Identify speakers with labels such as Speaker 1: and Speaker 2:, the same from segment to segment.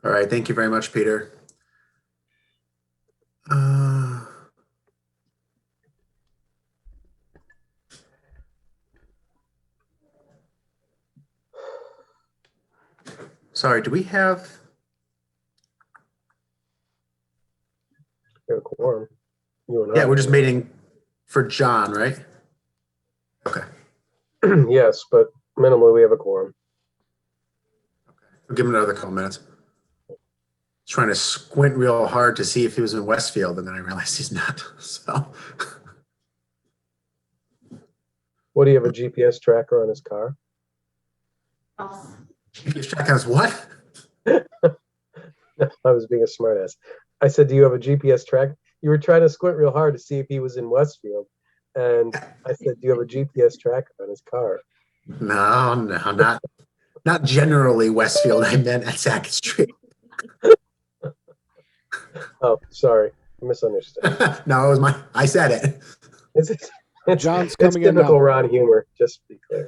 Speaker 1: All right, thank you very much, Peter. Sorry, do we have?
Speaker 2: We have a quorum. You and
Speaker 1: Yeah,
Speaker 2: I.
Speaker 1: we're just meeting for John, right? Okay.
Speaker 2: Yes, but minimally we have a quorum.
Speaker 1: We'll give him another couple minutes. Trying to squint real hard to see if he was in Westfield, and then I realized he's not. So,
Speaker 2: What, do you have a GPS tracker on his car?
Speaker 1: GPS track has what?
Speaker 2: I was being a smartass. I said, do you have a GPS track? You were trying to squint real hard to see if he was in Westfield. And I said, do you have a GPS tracker on his car?
Speaker 1: No, not generally Westfield. I meant at Sackett Street.
Speaker 2: Oh, sorry. I misunderstood.
Speaker 1: No, it was I said it.
Speaker 2: It's
Speaker 3: John's coming in
Speaker 2: typical
Speaker 3: now.
Speaker 2: Ron humor, just to be clear.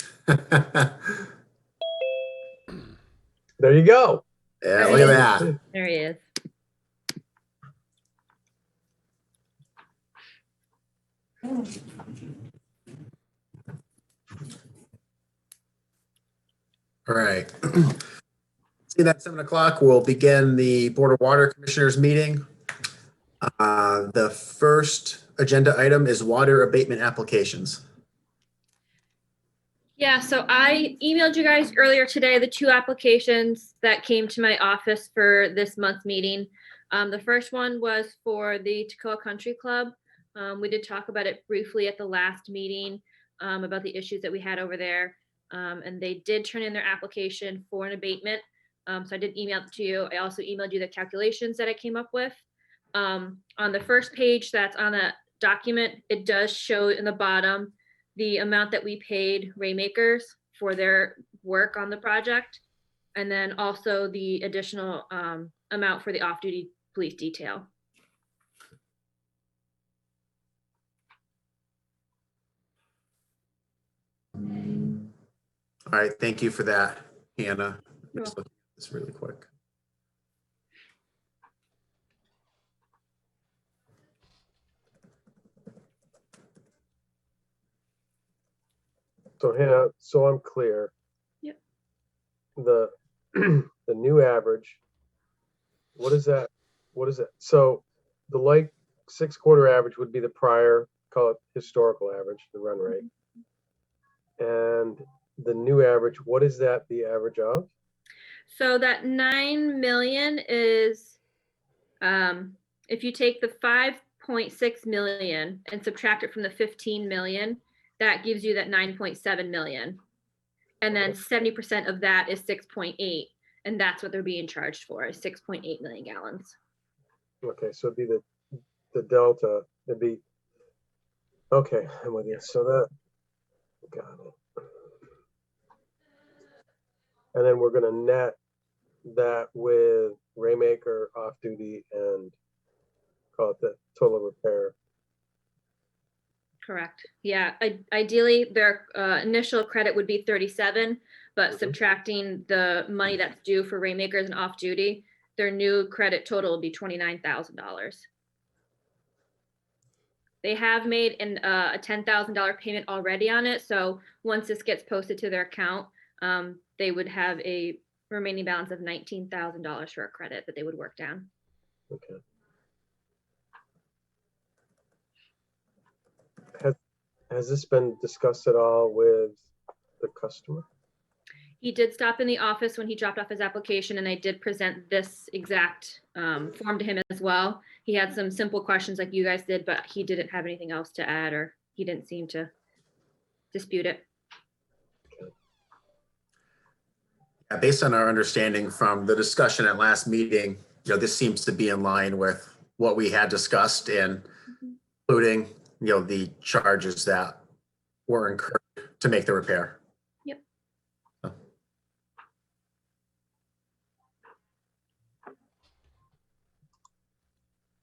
Speaker 2: There you go.
Speaker 1: Yeah, look at that.
Speaker 4: There he is.
Speaker 1: All right. See that 7 o'clock, we'll begin the Board of Water Commissioners meeting. The first agenda item is water abatement applications.
Speaker 4: Yeah, so I emailed you guys earlier today the 2 applications that came to my office for this month's meeting. The first one was for the Toccoa Country Club. We did talk about it briefly at the last meeting about the issues that we had over there. And they did turn in their application for an abatement. So I did email it to you. I also emailed you the calculations that I came up with. On the first page that's on that document, it does show in the bottom the amount that we paid Rainmakers for their work on the project, and then also the additional amount for the off-duty police detail.
Speaker 1: All right, thank you for that, Hannah. Let's look at this really quick.
Speaker 2: So Hannah, so I'm clear.
Speaker 4: Yep.
Speaker 2: The the new average, what is that? What is it? So the like 6-quarter average would be the prior, call it historical average, the run rate. And the new average, what is that the average of?
Speaker 4: So that 9 million is, if you take the 5.6 million and subtract it from the 15 million, that gives you that 9.7 million. And then 70% of that is 6.8. And that's what they're being charged for, is 6.8 million gallons.
Speaker 2: Okay, so it'd be the delta, it'd be, okay, I'm with you. So that, got it. And then we're gonna net that with Rainmaker, off-duty, and call it the total repair.
Speaker 4: Correct. Yeah. Ideally, their initial credit would be 37, but subtracting the money that's due for Rainmakers and off-duty, their new credit total will be $29,000. They have made a $10,000 payment already on it. So once this gets posted to their account, they would have a remaining balance of $19,000 for a credit that they would work down.
Speaker 2: Okay. Has this been discussed at all with the customer?
Speaker 4: He did stop in the office when he dropped off his application, and I did present this exact form to him as well. He had some simple questions like you guys did, but he didn't have anything else to add, or he didn't seem to dispute it.
Speaker 1: Yeah, based on our understanding from the discussion at last meeting, this seems to be in line with what we had discussed, and including, the charges that were incurred to make the repair.
Speaker 4: Yep.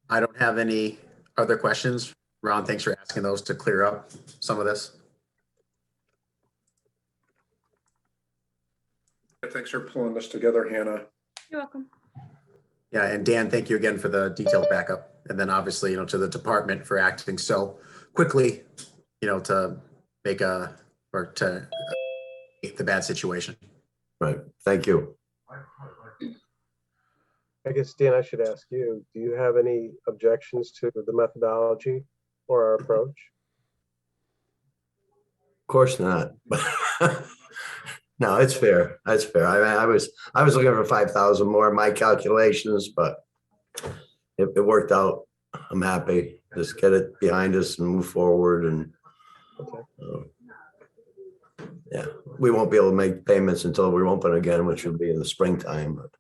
Speaker 1: I don't have any other questions. Ron, thanks for asking those to clear up some of this.
Speaker 5: Thanks for pulling this together, Hannah.
Speaker 4: You're welcome.
Speaker 1: Yeah, and Dan, thank you again for the detailed backup. And then obviously, to the department for acting so quickly, to make to the bad situation.
Speaker 3: Right. Thank you.
Speaker 2: I guess, Dan, I should ask you, do you have any objections to the methodology or our approach?
Speaker 3: Of course not. No, it's fair. That's fair. I was looking for 5,000 more in my calculations, but it worked out. I'm happy. Just get it behind us and move forward. And
Speaker 2: Okay.
Speaker 3: yeah, we won't be able to make payments until we open again, which will be in the springtime. But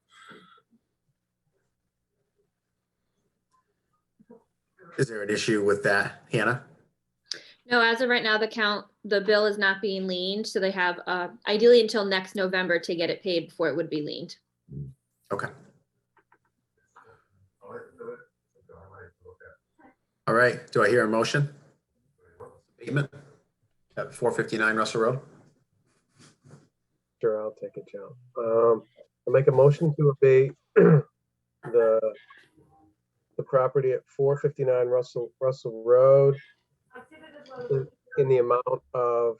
Speaker 1: Is there an issue with that, Hannah?
Speaker 4: No, as of right now, the bill is not being liened, so they have ideally until next November to get it paid before it would be liened.
Speaker 1: Okay. All right, do I hear a motion? Abatement at 459 Russell Road.
Speaker 2: Sure, I'll take it, Joe. I'll make a motion to abate the property at 459 Russell Road in the amount of,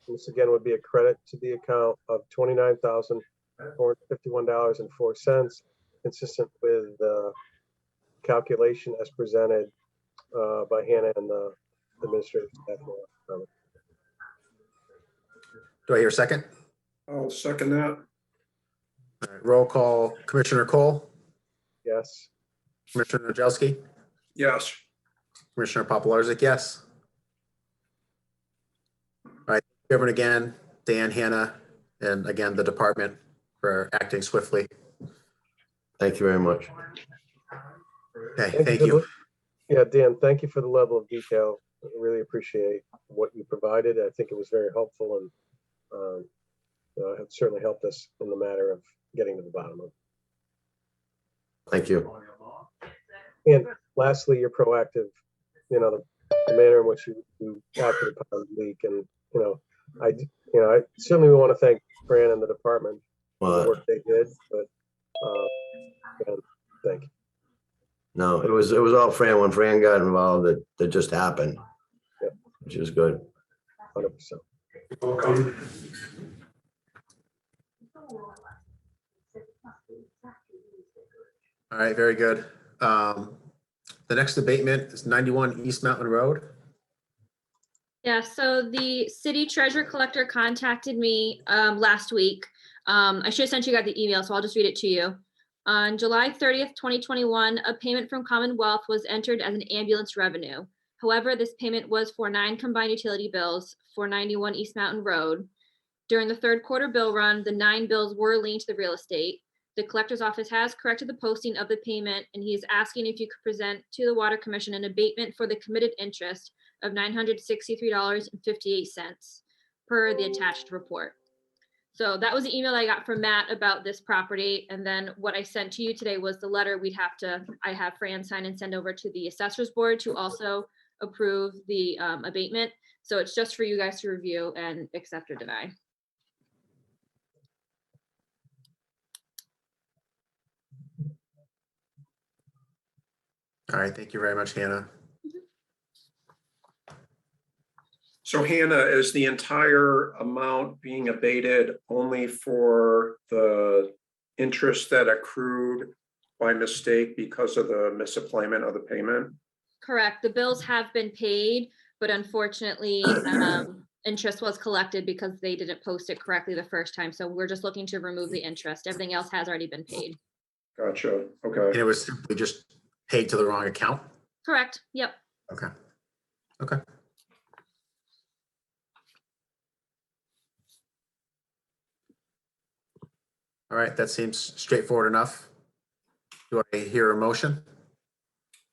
Speaker 2: this again would be a credit to the account of $29,451.04, consistent with the calculation as presented by Hannah and the administrative staff.
Speaker 1: Do I hear a second?
Speaker 5: I'll second that.
Speaker 1: All right, roll call. Commissioner Cole,
Speaker 2: Yes.
Speaker 1: Commissioner Najewski,
Speaker 5: Yes.
Speaker 1: Commissioner Papalarzik, yes. All right, everyone again, Dan, Hannah, and again, the department for acting swiftly.
Speaker 3: thank you very much.
Speaker 1: Okay, thank you.
Speaker 2: Yeah, Dan, thank you for the level of detail. I really appreciate what you provided. I think it was very helpful and it certainly helped us in the matter of getting to the bottom of it.
Speaker 3: Thank you.
Speaker 2: And lastly, you're proactive, the manner in which you acted upon the leak. And, I certainly want to thank Fran and the department for the
Speaker 3: Well,
Speaker 2: work they did, but again, thank you.
Speaker 3: no, it was all Fran. When Fran got involved, that just happened,
Speaker 2: Yep.
Speaker 3: which is good.
Speaker 2: 100%.
Speaker 1: All right, very good. The next abatement is 91 East Mountain Road.
Speaker 4: Yeah, so the city treasurer collector contacted me last week. I should have sent you guys the email, so I'll just read it to you. On July 30th, 2021, a payment from Commonwealth was entered as an ambulance revenue. However, this payment was for 9 combined utility bills for 91 East Mountain Road. During the third quarter bill run, the 9 bills were linked to the real estate. The collector's office has corrected the posting of the payment, and he is asking if you could present to the Water Commission an abatement for the committed interest of $963.58 per the attached report. So that was the email I got from Matt about this property. And then what I sent to you today was the letter I have Fran sign and send over to the assessor's board to also approve the abatement. So it's just for you guys to review and accept or deny.
Speaker 1: All right, thank you very much, Hannah.
Speaker 5: So Hannah, is the entire amount being abated only for the interest that accrued by mistake because of the misapplyment of the payment?
Speaker 4: Correct. The bills have been paid, but unfortunately, interest was collected because they didn't post it correctly the first time. So we're just looking to remove the interest. Everything else has already been paid.
Speaker 5: Gotcha.
Speaker 1: And
Speaker 5: Okay.
Speaker 1: it was simply just paid to the wrong account.
Speaker 4: Correct. Yep.
Speaker 1: Okay. Okay. All right, that seems straightforward enough. Do I hear a motion?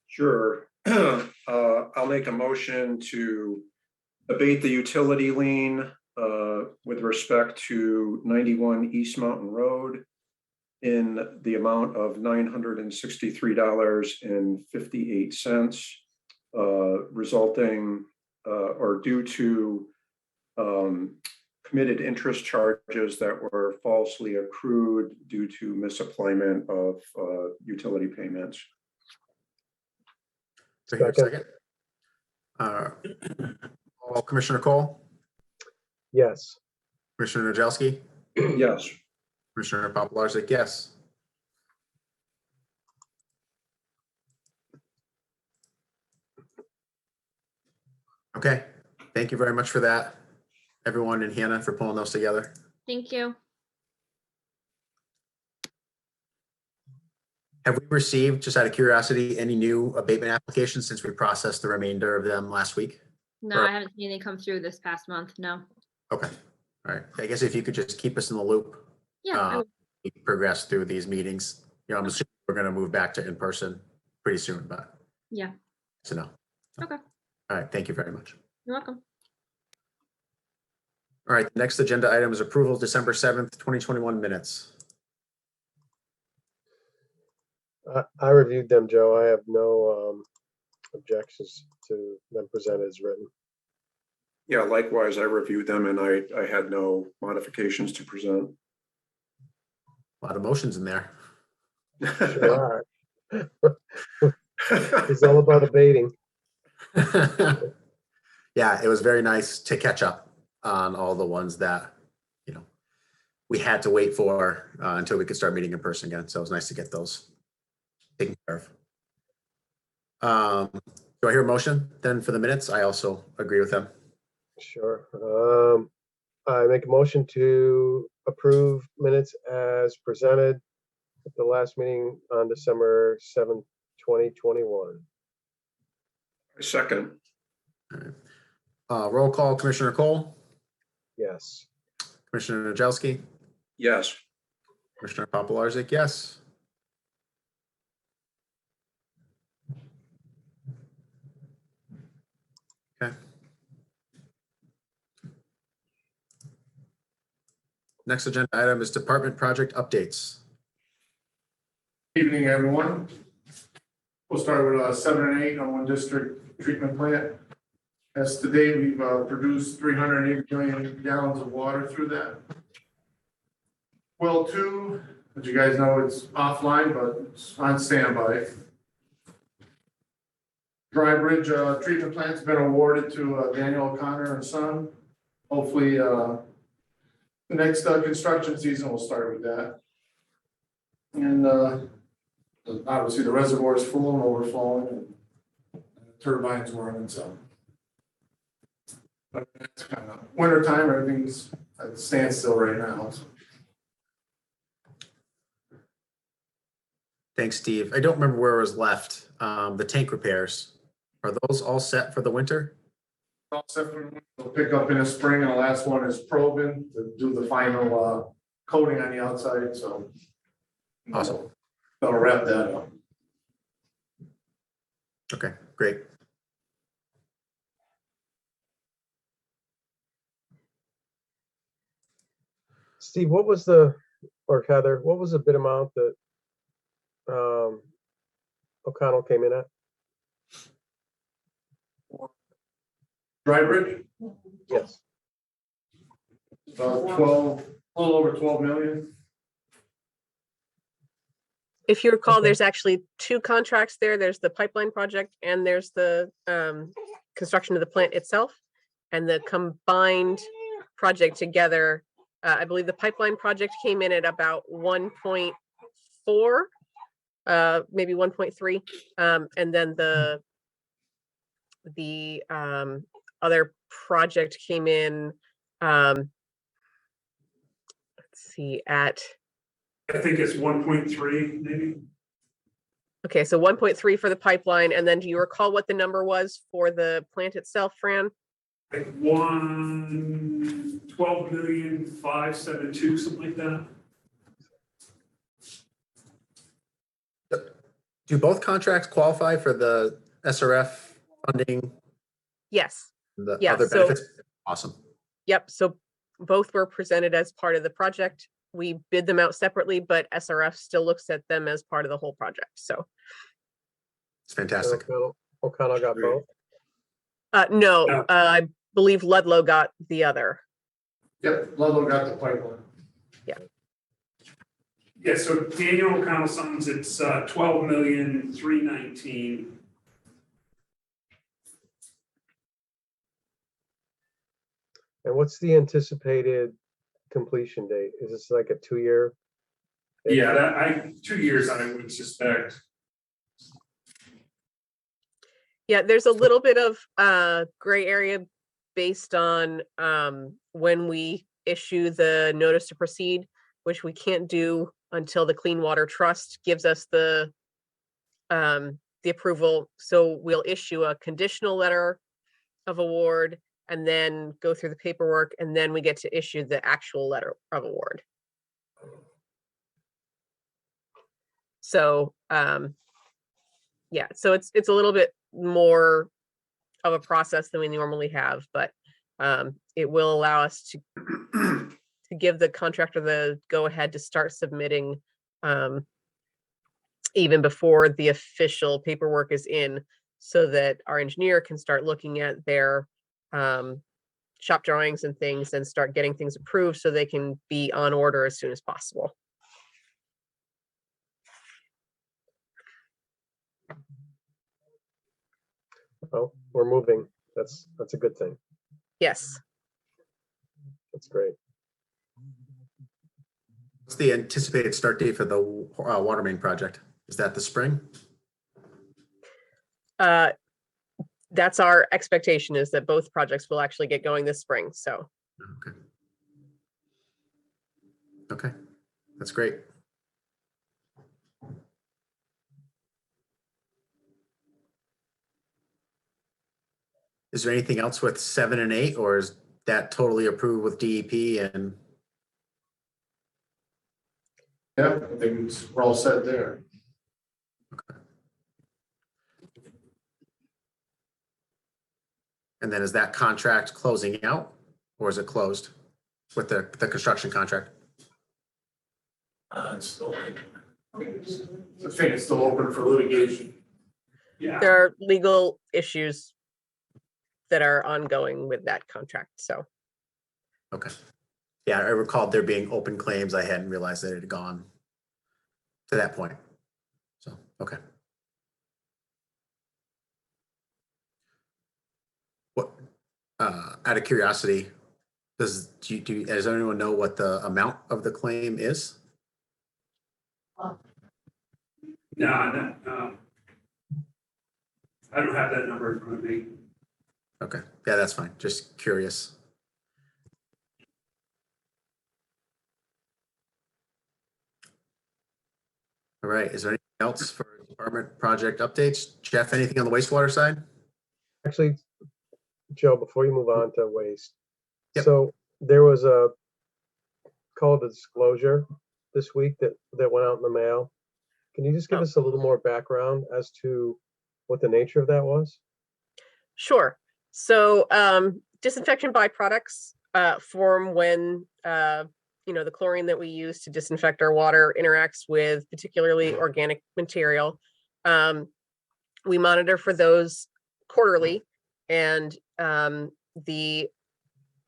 Speaker 5: Sure. I'll make a motion to abate the utility lien with respect to 91 East Mountain Road in the amount of $963.58, resulting or due to committed interest charges that were falsely accrued due to misalignment of utility payments.
Speaker 1: So here a second. Commissioner Cole,
Speaker 2: Yes.
Speaker 1: Commissioner Najolski,
Speaker 5: Yes.
Speaker 1: Commissioner Papalarczyk, yes. Okay, thank you very much for that, everyone, and Hannah for pulling those together.
Speaker 4: Thank you.
Speaker 1: Have we received, just out of curiosity, any new abatement applications since we processed the remainder of them last week?
Speaker 4: No, I haven't seen any come through this past month. No.
Speaker 1: Okay, all right. I guess if you could just keep us in the loop.
Speaker 4: Yeah. I will.
Speaker 1: We progress through these meetings. You know, I'm assuming we're going to move back to in-person pretty soon, but.
Speaker 4: Yeah.
Speaker 1: So no.
Speaker 4: Okay.
Speaker 1: All right, thank you very much.
Speaker 4: You're welcome.
Speaker 1: All right, the next agenda item is approval of December 7th, 2021 minutes.
Speaker 2: I reviewed them, Joe. I have no objections to them presented as written.
Speaker 5: Yeah, likewise, I reviewed them and I had no modifications to present.
Speaker 1: A lot of motions in there.
Speaker 2: Sure are. It's all about abating.
Speaker 1: Yeah, it was very nice to catch up on all the ones that, you know, we had to wait for until we could start meeting in person again. So it was nice to get those taken care of. Do I hear a motion then for the minutes? I also agree with them.
Speaker 2: Sure. I make a motion to approve minutes as presented at the last meeting on December 7th, 2021.
Speaker 5: Second.
Speaker 1: Roll call, Commissioner Cole,
Speaker 2: Yes.
Speaker 1: Commissioner Najolski,
Speaker 5: Yes.
Speaker 1: Commissioner Papalarczyk, yes. Okay. Next agenda item is department project updates.
Speaker 6: Evening, everyone. We'll start with 7 and 8 on one district treatment plant. As today, we've produced 380 million gallons of water through that. Well, 2, as you guys know, it's offline, but it's on standby. Dry Bridge treatment plant's been awarded to Daniel O'Connor and Son. Hopefully, the next construction season will start with that. And obviously the reservoir is full and overflowing and the turbines running, so. But it's kind of winter time, everything's at standstill right now. So.
Speaker 1: Thanks, Steve. I don't remember where it was left. The tank repairs, are those all set for the winter?
Speaker 6: All set for the winter. We'll pick up in the spring, and the last one is probing to do the final coating on the outside, so.
Speaker 1: Awesome.
Speaker 6: That'll wrap that up.
Speaker 1: Okay, great.
Speaker 2: Steve, what was or Heather, what was the bid amount that O'Connell came in at?
Speaker 6: Dry Bridge,
Speaker 2: Yes.
Speaker 6: about 12, a little over 12 million.
Speaker 7: If you recall,
Speaker 2: Okay.
Speaker 7: there's actually 2 contracts there. There's the pipeline project and there's the construction of the plant itself. And the combined project together, I believe the pipeline project came in at about 1.4, maybe 1.3. And then the other project came in, let's see, at
Speaker 6: I think it's 1.3 maybe.
Speaker 7: okay, so 1.3 for the pipeline, and then do you recall what the number was for the plant itself, Fran?
Speaker 6: Like 12,572,000, something like that.
Speaker 1: Do both contracts qualify for the SRF funding,
Speaker 7: Yes.
Speaker 1: the
Speaker 7: Yeah,
Speaker 1: other
Speaker 7: so-
Speaker 1: benefits? Awesome.
Speaker 7: Yep. So both were presented as part of the project. We bid them out separately, but SRF still looks at them as part of the whole project. So
Speaker 1: It's fantastic.
Speaker 2: O'Connell got both.
Speaker 7: no,
Speaker 6: No.
Speaker 7: I believe Ludlow got the other.
Speaker 6: Yep, Ludlow got the pipeline.
Speaker 8: Yeah, so Daniel O'Connell-Sons, it's 12,319,000.
Speaker 2: And what's the anticipated completion date? Is this like a 2-year?
Speaker 8: Yeah, 2 years, I would suspect.
Speaker 7: Yeah, there's a little bit of gray area based on when we issue the notice to proceed, which we can't do until the Clean Water Trust gives us the approval. So we'll issue a conditional letter of award and then go through the paperwork, and then we get to issue the actual letter of award. So yeah, so it's a little bit more of a process than we normally have, but it will allow us to give the contractor the go ahead to start submitting even before the official paperwork is in, so that our engineer can start looking at their shop drawings and things and start getting things approved so they can be on order as soon as possible.
Speaker 2: Oh, we're moving. That's a good thing.
Speaker 7: Yes.
Speaker 2: That's great.
Speaker 1: What's the anticipated start date for the water main project? Is that the spring?
Speaker 7: That's our expectation, is that both projects will actually get going this spring. So
Speaker 1: Okay. Okay, that's great. Is there anything else with 7 and 8, or is that totally approved with DEP and?
Speaker 6: Yeah, I think we're all set there.
Speaker 1: And then is that contract closing out, or is it closed with the construction contract?
Speaker 6: It's still, I think it's still open for litigation.
Speaker 8: Yeah.
Speaker 7: there are legal issues that are ongoing with that contract. So
Speaker 1: Okay. Yeah, I recalled there being open claims. I hadn't realized that it had gone to that point. So, okay. What, out of curiosity, does anyone know what the amount of the claim is?
Speaker 8: No, I don't have that number in front of me.
Speaker 1: Okay, yeah, that's fine. Just curious. All right, is there anything else for department project updates? Jeff, anything on the wastewater side?
Speaker 2: Actually, Joe, before you move on to waste.
Speaker 1: Yep.
Speaker 2: So there was a call to disclosure this week that went out in the mail. Can you just give us a little more background as to what the nature of that was?
Speaker 7: sure. So disinfection byproducts form when the chlorine that we use to disinfect our water interacts with particularly organic material. We monitor for those quarterly, and the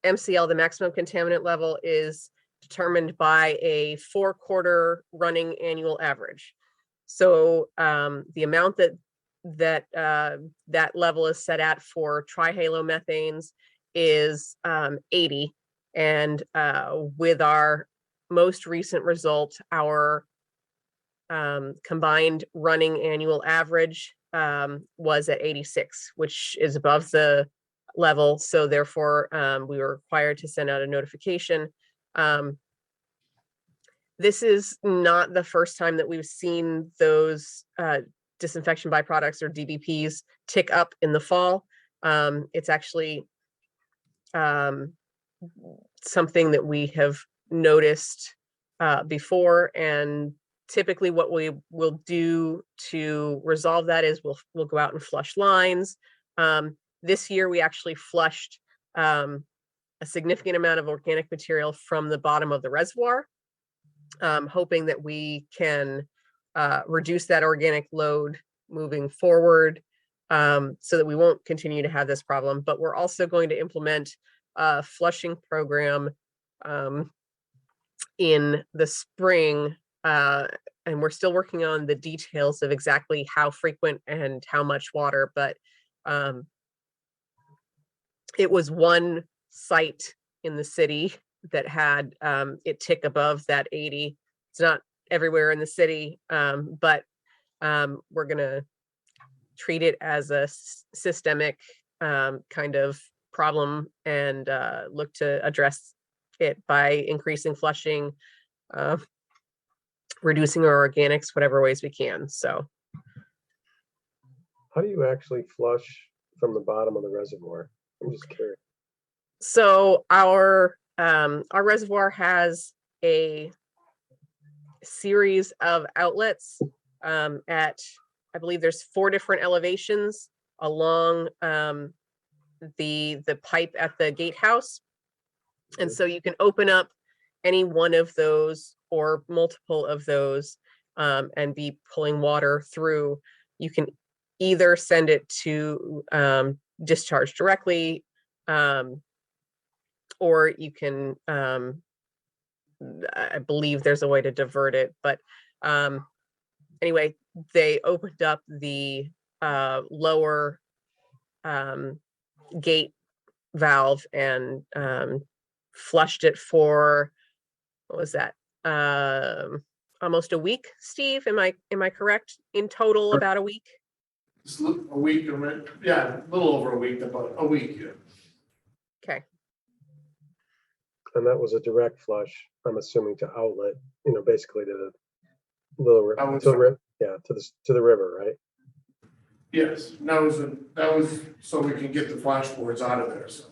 Speaker 7: MCL, the maximum contaminant level, is determined by a 4-quarter running annual average. So the amount that level is set at for trihalomethanes is 80. And with our most recent result, our combined running annual average was at 86, which is above the level. So therefore, we were required to send out a notification. This is not the first time that we've seen those disinfection byproducts, or DBPs, tick up in the fall. It's actually something that we have noticed before, and typically what we will do to resolve that is we'll go out and flush lines. This year we actually flushed a significant amount of organic material from the bottom of the reservoir, hoping that we can reduce that organic load moving forward, so that we won't continue to have this problem. But we're also going to implement a flushing program in the spring. And we're still working on the details of exactly how frequent and how much water, but it was one site in the city that had it tick above that 80. It's not everywhere in the city, but we're gonna treat it as a systemic kind of problem and look to address it by increasing flushing, reducing our organics, whatever ways we can. So
Speaker 2: How do you actually flush from the bottom of the reservoir? I'm just curious.
Speaker 7: So our reservoir has a series of outlets at, I believe there's 4 different elevations along the pipe at the gatehouse. And so you can open up any one of those or multiple of those and be pulling water through. You can either send it to discharge directly, or you can, I believe there's a way to divert it, but anyway, they opened up the lower gate valve and flushed it for, what was that? Almost a week, Steve, am I correct? In total, about a week?
Speaker 6: It's a week, yeah, a little over a week, about a week, yeah.
Speaker 7: Okay.
Speaker 2: And that was a direct flush, I'm assuming, to outlet, basically to the little, to the river, right?
Speaker 6: Yes, that was so we can get the flashboards out of there, so.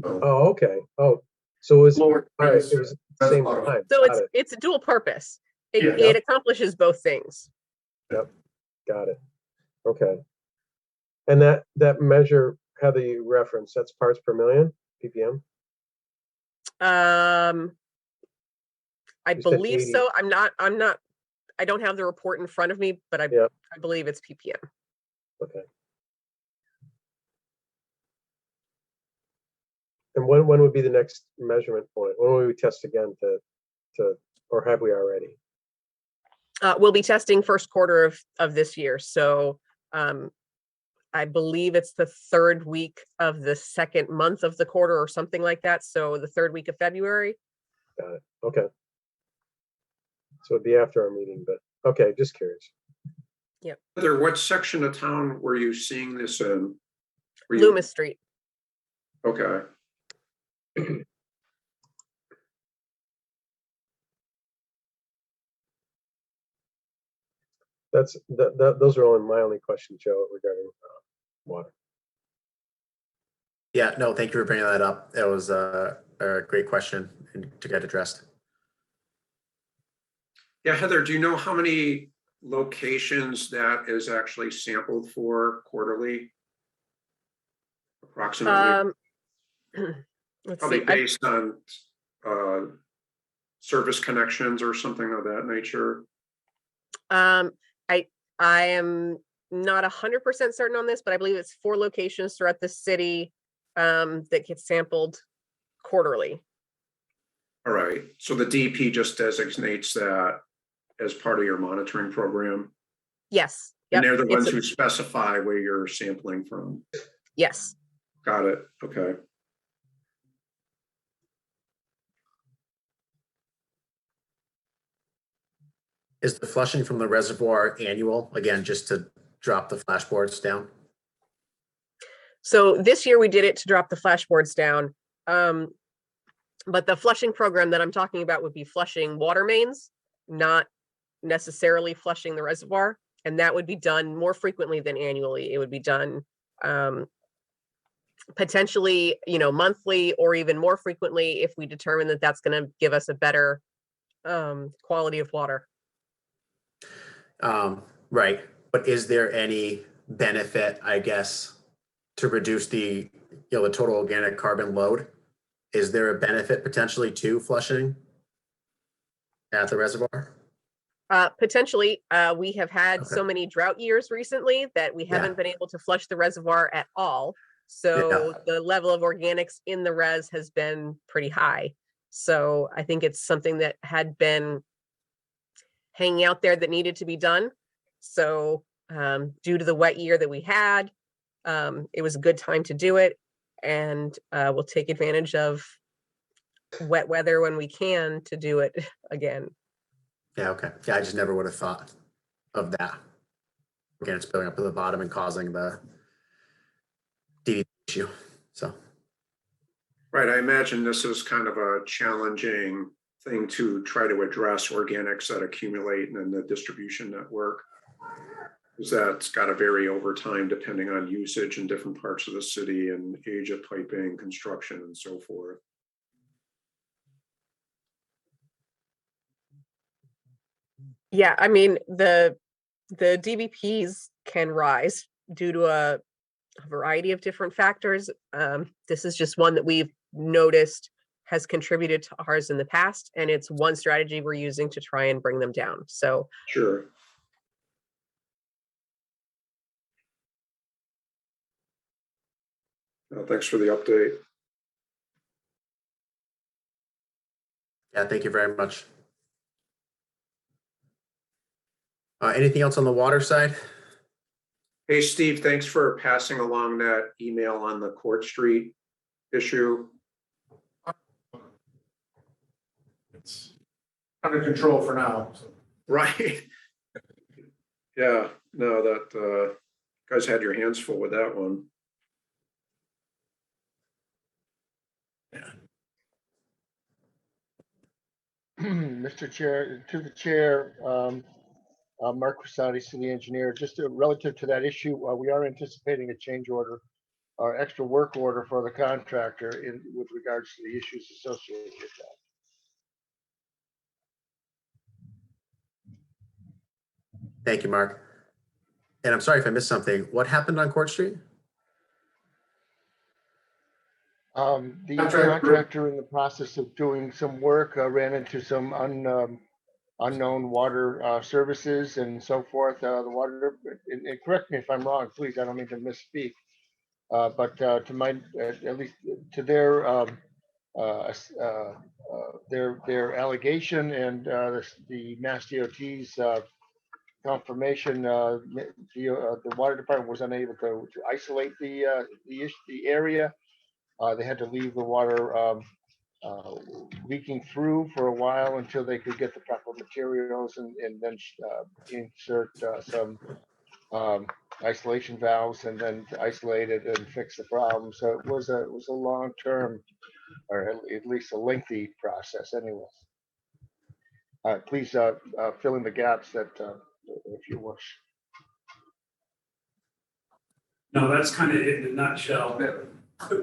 Speaker 2: Oh, okay. Oh, so it was, all
Speaker 6: Lower.
Speaker 2: right, it was at the same time.
Speaker 7: So
Speaker 2: Got it.
Speaker 7: it's a dual purpose. It,
Speaker 6: Yeah.
Speaker 7: it accomplishes both things.
Speaker 2: Got it. Okay. And that measure, Heather, you referenced, that's parts per million, ppm?
Speaker 7: I
Speaker 2: You said
Speaker 7: believe
Speaker 2: 80.
Speaker 7: so. I don't have the report in front of me, but I believe it's ppm.
Speaker 2: Okay. And when would be the next measurement point? When will we test again to or have we already?
Speaker 7: We'll be testing first quarter of this year. So I believe it's the 3rd week of the 2nd month of the quarter or something like that. So the 3rd week of February.
Speaker 2: Got it. Okay. So it'd be after our meeting, but okay, just curious.
Speaker 7: Yep.
Speaker 5: Heather, what section of town were you seeing this in?
Speaker 7: Loomis Street.
Speaker 5: Okay.
Speaker 2: Those are my only questions, Joe, regarding water.
Speaker 1: Yeah, no, thank you for bringing that up. That was a great question to get addressed.
Speaker 5: Yeah, Heather, do you know how many locations that is actually sampled for quarterly? Approximately.
Speaker 7: Let's
Speaker 5: Probably
Speaker 7: see.
Speaker 5: based on service connections or something of that nature.
Speaker 7: I am not 100% certain on this, but I believe it's 4 locations throughout the city that get sampled quarterly.
Speaker 5: All right. So the DP just designates that as part of your monitoring program.
Speaker 7: Yes.
Speaker 5: And they're the ones who specify where you're sampling from.
Speaker 7: Yes.
Speaker 5: Got it. Okay.
Speaker 1: Is the flushing from the reservoir annual, again, just to drop the flashboards down?
Speaker 7: So this year we did it to drop the flashboards down. But the flushing program that I'm talking about would be flushing water mains, not necessarily flushing the reservoir. And that would be done more frequently than annually. It would be done potentially, monthly or even more frequently if we determine that that's going to give us a better quality of water.
Speaker 1: Right. But is there any benefit, I guess, to reduce the total organic carbon load? Is there a benefit potentially to flushing at the reservoir?
Speaker 7: Potentially, we have had so many drought years recently that we haven't been able to flush the reservoir at all. So the level of organics in the res has been pretty high. So I think it's something that had been hanging out there that needed to be done. So due to the wet year that we had, it was a good time to do it. And we'll take advantage of wet weather when we can to do it again.
Speaker 1: Yeah, okay. Yeah, I just never would have thought of that. Again, it's building up at the bottom and causing the DD issue, so.
Speaker 5: Right, I imagine this is kind of a challenging thing to try to address organics that accumulate in the distribution network. Because that's got to vary over time depending on usage in different parts of the city and age of piping, construction, and so forth.
Speaker 7: Yeah, I mean, the DBPs can rise due to a variety of different factors. This is just one that we've noticed has contributed to ours in the past, and it's one strategy we're using to try and bring them down. So
Speaker 5: Sure. Thanks for the update.
Speaker 1: Yeah, thank you very much. Anything else on the water side?
Speaker 5: Hey, Steve, thanks for passing along that email on the Court Street issue.
Speaker 6: It's under control for now. So.
Speaker 5: Right. Yeah, no, that guys had your hands full with that one.
Speaker 9: Mr. Chair, to the chair, Mark Crissati, city engineer, just relative to that issue, we are anticipating a change order or extra work order for the contractor with regards to the issues associated with that.
Speaker 1: Thank you, Mark. And I'm sorry if I missed something. What happened on Court Street?
Speaker 9: The contractor in the process of doing some work ran into some unknown water services and so forth. The water, and correct me if I'm wrong, please, I don't mean to misspeak. But to my, at least to their allegation and the Mass DOT's confirmation, the water department was unable to isolate the area. They had to leave the water leaking through for a while until they could get the proper materials and then insert some isolation valves and then isolate it and fix the problem. So it was a long term, or at least a lengthy process anyways. Please fill in the gaps that if you wish.
Speaker 8: No, that's kind of it in a nutshell.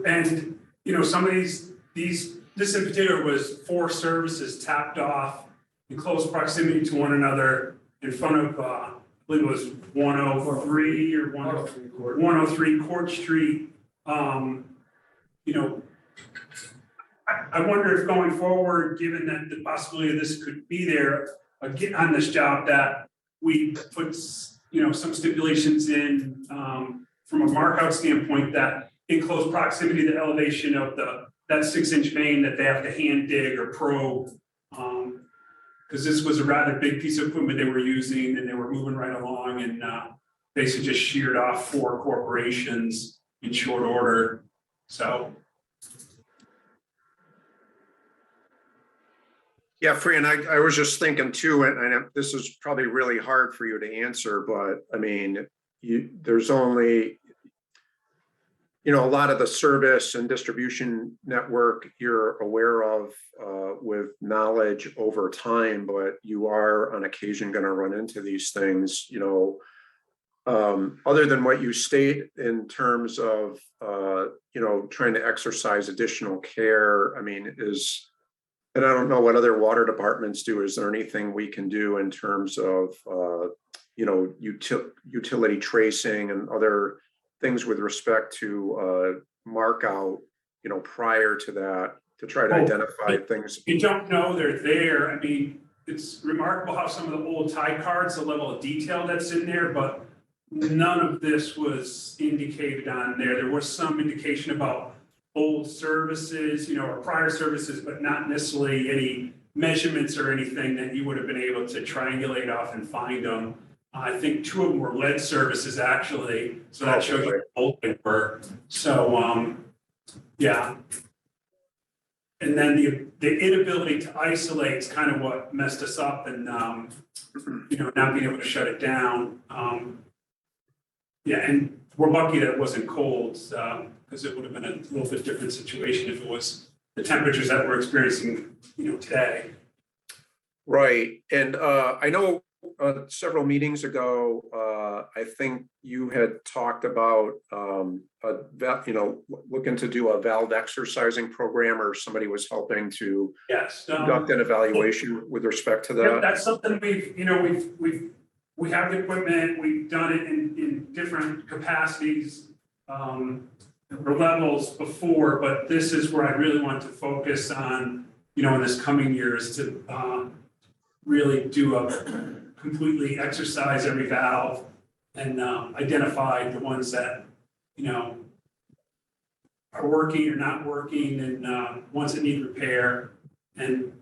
Speaker 8: And, you know, some of this in particular was 4 services tapped off in close proximity to one another in front of, I believe it was 103 or 103 Court Street. You know, I wonder if going forward, given that the possibility of this could be there again on this job, that we put, you know, some stipulations in from a markout standpoint that in close proximity to the elevation of that 6-inch main that they have to hand dig or probe, because this was a rather big piece of equipment they were using and they were moving right along and basically just sheared off 4 corporations in short order. So.
Speaker 5: Yeah, Fran, I was just thinking too, and this is probably really hard for you to answer, but I mean, there's only, you know, a lot of the service and distribution network you're aware of with knowledge over time, but you are on occasion going to run into these things, you know, other than what you state in terms of, you know, trying to exercise additional care. I mean, and I don't know what other water departments do. Is there anything we can do in terms of, you know, utility tracing and other things with respect to mark out, you know, prior to that to try to identify things?
Speaker 8: You don't know they're there. I mean, it's remarkable how some of the old tie cards, the level of detail that's in there, but none of this was indicated on there. There was some indication about old services, or prior services, but not necessarily any measurements or anything that you would have been able to triangulate off and find them. I think 2 of them were lead services actually, so that shows you how old they were. So, yeah. And then the inability to isolate is kind of what messed us up and, not being able to shut it down. Yeah, and we're lucky that it wasn't cold, because it would have been a little bit different situation if it was the temperatures that we're experiencing, today.
Speaker 5: Right, and I know several meetings ago, I think you had talked about looking to do a valve exercising program, or somebody was helping to
Speaker 8: Yes.
Speaker 5: conduct an evaluation with respect to
Speaker 8: Yeah,
Speaker 5: that.
Speaker 8: that's something we have the equipment, we've done it in different capacities, or levels before, but this is where I really want to focus on, in this coming year is to really do a completely exercise every valve and identify the ones that, are working or not working and ones that need repair. And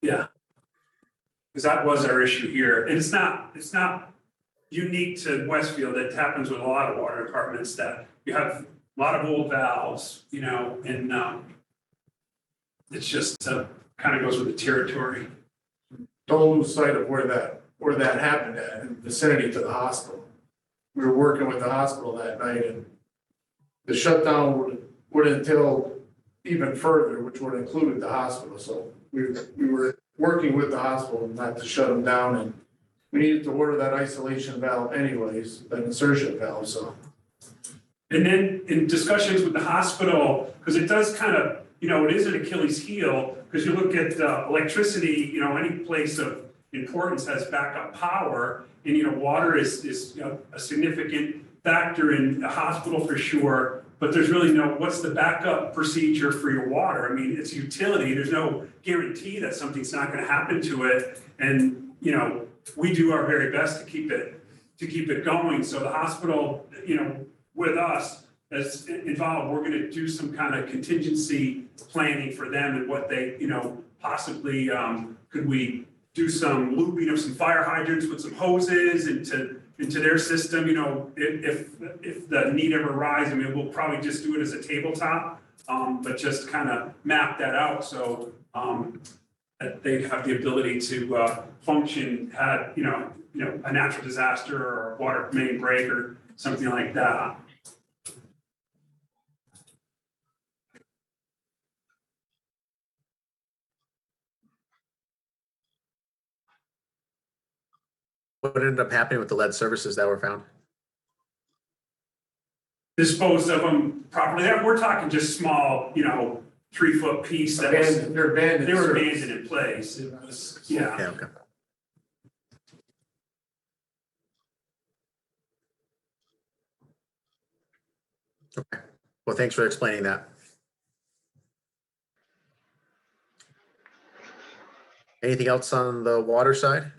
Speaker 8: yeah, because that was our issue here. And it's not unique to Westfield. It happens with a lot of water departments that you have a lot of old valves, and it's just kind of goes with the territory.
Speaker 6: Don't lose sight of where that happened at, in vicinity to the hospital. We were working with the hospital that night, and the shutdown would entail even further, which would include the hospital. So we were working with the hospital not to shut them down, and we needed to order that isolation valve anyways, that insertion valve, so.
Speaker 8: And then in discussions with the hospital, because it does kind of, it is an Achilles heel, because you look at electricity, any place of importance has backup power, and, water is a significant factor in a hospital for sure, but there's really what's the backup procedure for your water? I mean, it's utility, there's no guarantee that something's not gonna happen to it, and, we do our very best to keep it going, so the hospital, with us as involved, we're gonna do some kind of contingency planning for them and what they, possibly, could we do some looping of some fire hydrants with some hoses into their system, if the need ever arises. I mean, we'll probably just do it as a tabletop, but just kind of map that out so that they have the ability to function had, a natural disaster or a water main break or something like that.
Speaker 1: What ended up happening with the lead services that were found?
Speaker 8: Dispose of them properly. We're talking just small, 3-foot piece that was,
Speaker 6: They're abandoned.
Speaker 8: they were abandoned in place. It was, yeah.
Speaker 1: Yeah, okay. Okay, well, thanks for explaining that. Anything else on the water side?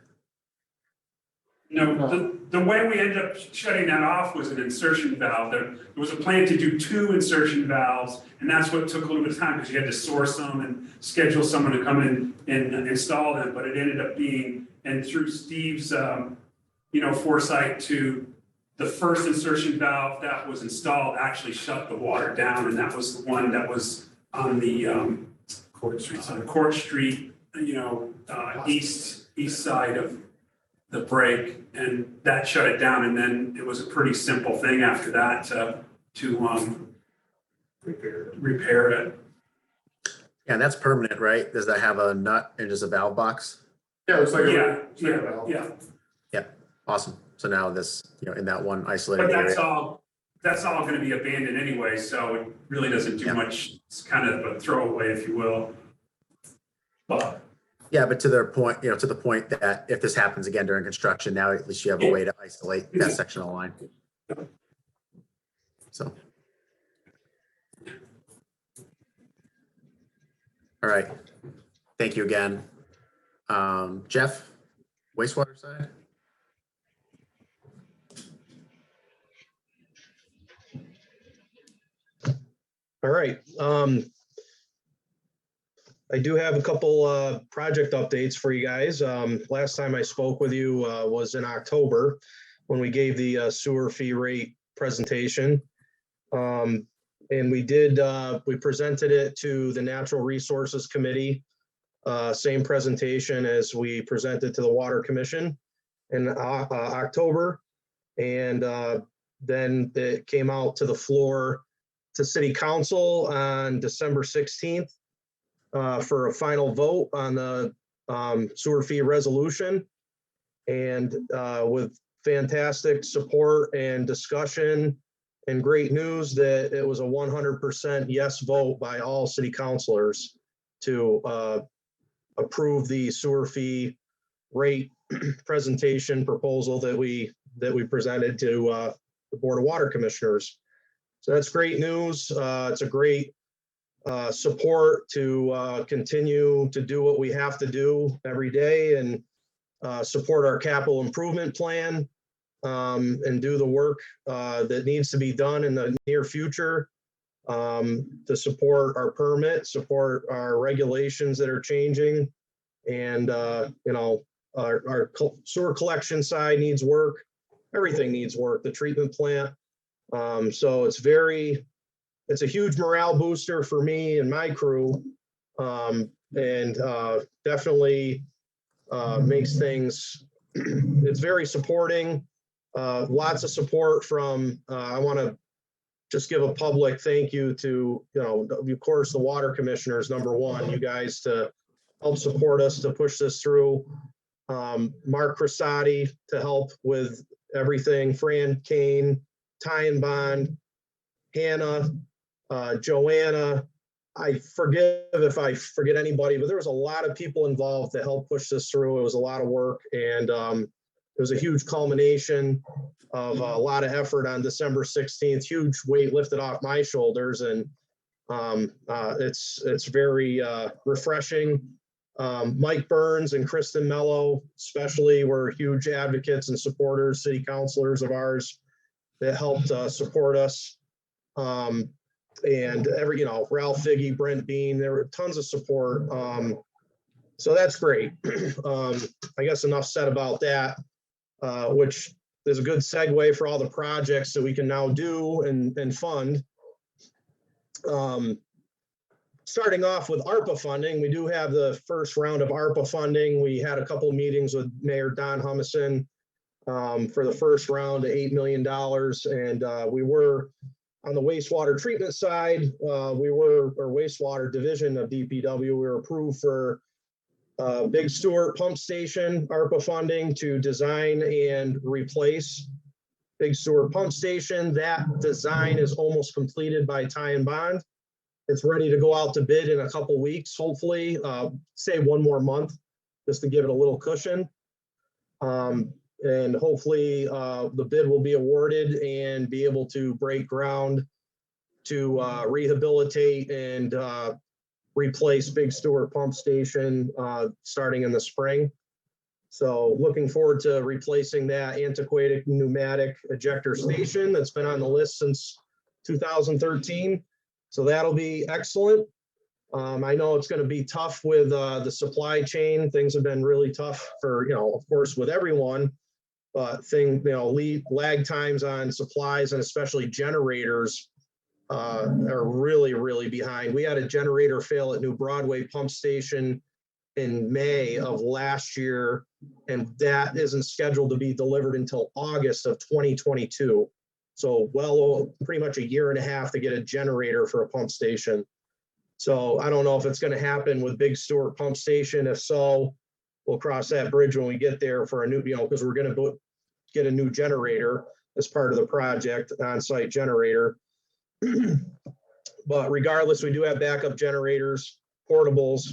Speaker 8: No, the way we ended up shutting that off was an insertion valve. There was a plan to do 2 insertion valves, and that's what took a little bit of time because you had to source them and schedule someone to come in and install them. But it ended up being, and through Steve's, foresight, to the first insertion valve that was installed actually shut the water down, and that was the one that was on the Court Street, east side of the break, and that shut it down. And then it was a pretty simple thing after that to repair it.
Speaker 1: Yeah, and that's permanent, right? Does that have a nut and just a valve box?
Speaker 6: Yeah, it was like
Speaker 8: Yeah.
Speaker 1: Awesome. So now this, in that one isolated
Speaker 8: But
Speaker 1: area.
Speaker 8: that's all gonna be abandoned anyway, so it really doesn't do much. It's kind of a throwaway, if you will. But
Speaker 1: Yeah, but to their point, to the point that if this happens again during construction, now at least you have a way to isolate that section of the line. So. All right. Thank you again. Jeff, wastewater side?
Speaker 10: All right. I do have a couple project updates for you guys. Last time I spoke with you was in October when we gave the sewer fee rate presentation. And we presented it to the Natural Resources Committee, same presentation as we presented to the Water Commission in October. And then it came out to the floor to City Council on December 16th for a final vote on the sewer fee resolution. And with fantastic support and discussion and great news that it was a 100% yes vote by all city councilors to approve the sewer fee rate presentation proposal that we presented to the Board of Water Commissioners. So that's great news. It's a great support to continue to do what we have to do every day and support our capital improvement plan and do the work that needs to be done in the near future to support our permit, support our regulations that are changing. And, our sewer collection side needs work. Everything needs work, the treatment plant. So it's a huge morale booster for me and my crew, and definitely makes things, it's very supporting, lots of support from, I want to just give a public thank you to, of course, the water commissioners, number one, you guys to help support us to push this through. Mark Crissati to help with everything, Fran Kane, Ty and Bond, Hannah, Joanna. I forgive if I forget anybody, but there was a lot of people involved to help push this through. It was a lot of work, and it was a huge culmination of a lot of effort on December 16th. Huge weight lifted off my shoulders, and it's very refreshing. Mike Burns and Kristen Mello especially were huge advocates and supporters, city councilors of ours that helped support us. And Ralph Figge, Brent Bean, there were tons of support. So that's great. I guess enough said about that, which is a good segue for all the projects that we can now do and fund. Starting off with Arpa funding, we do have the first round of Arpa funding. We had a couple of meetings with Mayor Don Humison for the first round of $8 million. And we were on the wastewater treatment side, or wastewater division of DPW, we were approved for Big Stewart Pump Station Arpa funding to design and replace Big Stewart Pump Station. That design is almost completed by Ty and Bond. It's ready to go out to bid in a couple weeks, hopefully, say 1 more month, just to give it a little cushion. And hopefully the bid will be awarded and be able to break ground to rehabilitate and replace Big Stewart Pump Station starting in the spring. So looking forward to replacing that antiquated pneumatic ejector station that's been on the list since 2013. So that'll be excellent. I know it's going to be tough with the supply chain. Things have been really tough for, of course, with everyone. But lag times on supplies and especially generators are really, really behind. We had a generator fail at New Broadway Pump Station in May of last year, and that isn't scheduled to be delivered until August of 2022. So pretty much 1.5 years to get a generator for a pump station. So I don't know if it's going to happen with Big Stewart Pump Station. If so, we'll cross that bridge when we get there for a new, because we're going to get a new generator as part of the project, on-site generator. But regardless, we do have backup generators, portables,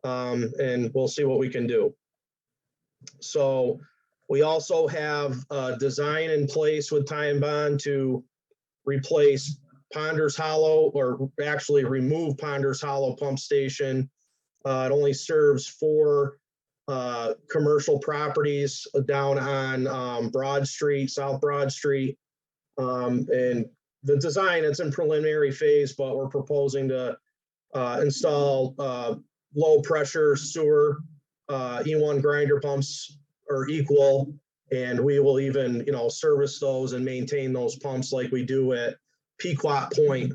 Speaker 10: and we'll see what we can do. So we also have a design in place with Ty and Bond to replace Ponders Hollow, or actually remove Ponders Hollow Pump Station. It only serves 4 commercial properties down on Broad Street, South Broad Street. And the design, it's in preliminary phase, but we're proposing to install low pressure sewer E1 grinder pumps or equal, and we will even, service those and maintain those pumps like we do at Pequot Point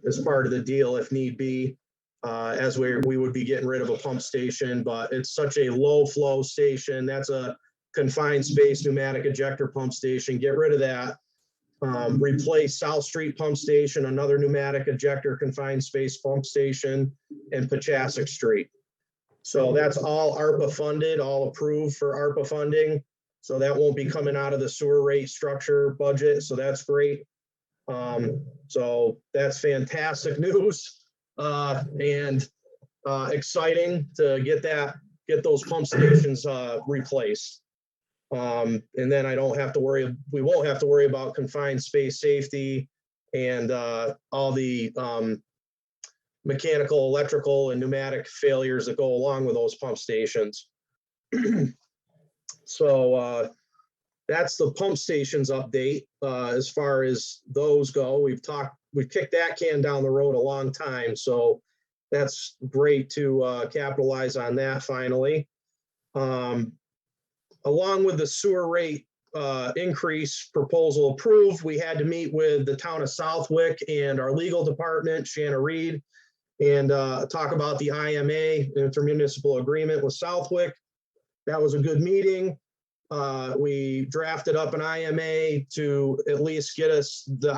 Speaker 10: as part of the deal if need be, as we would be getting rid of a pump station, but it's such a low flow station. That's a confined space pneumatic ejector pump station. Get rid of that. Replace South Street Pump Station, another pneumatic ejector confined space pump station, and Pachasik Street. So that's all ARPA funded, all approved for ARPA funding. So that won't be coming out of the sewer rate structure budget. So that's great. So that's fantastic news and exciting to get those pump stations replaced. And then we won't have to worry about confined space safety and all the mechanical, electrical, and pneumatic failures that go along with those pump stations. So that's the pump stations update. As far as those go, we've kicked that can down the road a long time. So that's great to capitalize on that finally. Along with the sewer rate increase proposal approved, we had to meet with the town of Southwick and our legal department, Shanna Reed, and talk about the IMA, intermunicipal agreement with Southwick. That was a good meeting. We drafted up an IMA to at least get us the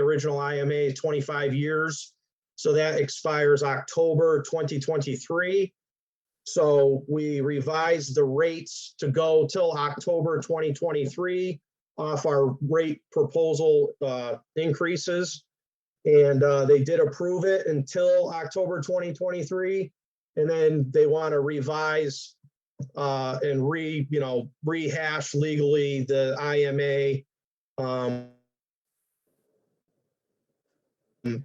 Speaker 10: original IMA 25 years. So that expires October 2023. So we revised the rates to go till October 2023 off our rate proposal increases. And they did approve it until October 2023. And then they want to revise and rehash legally the IMA.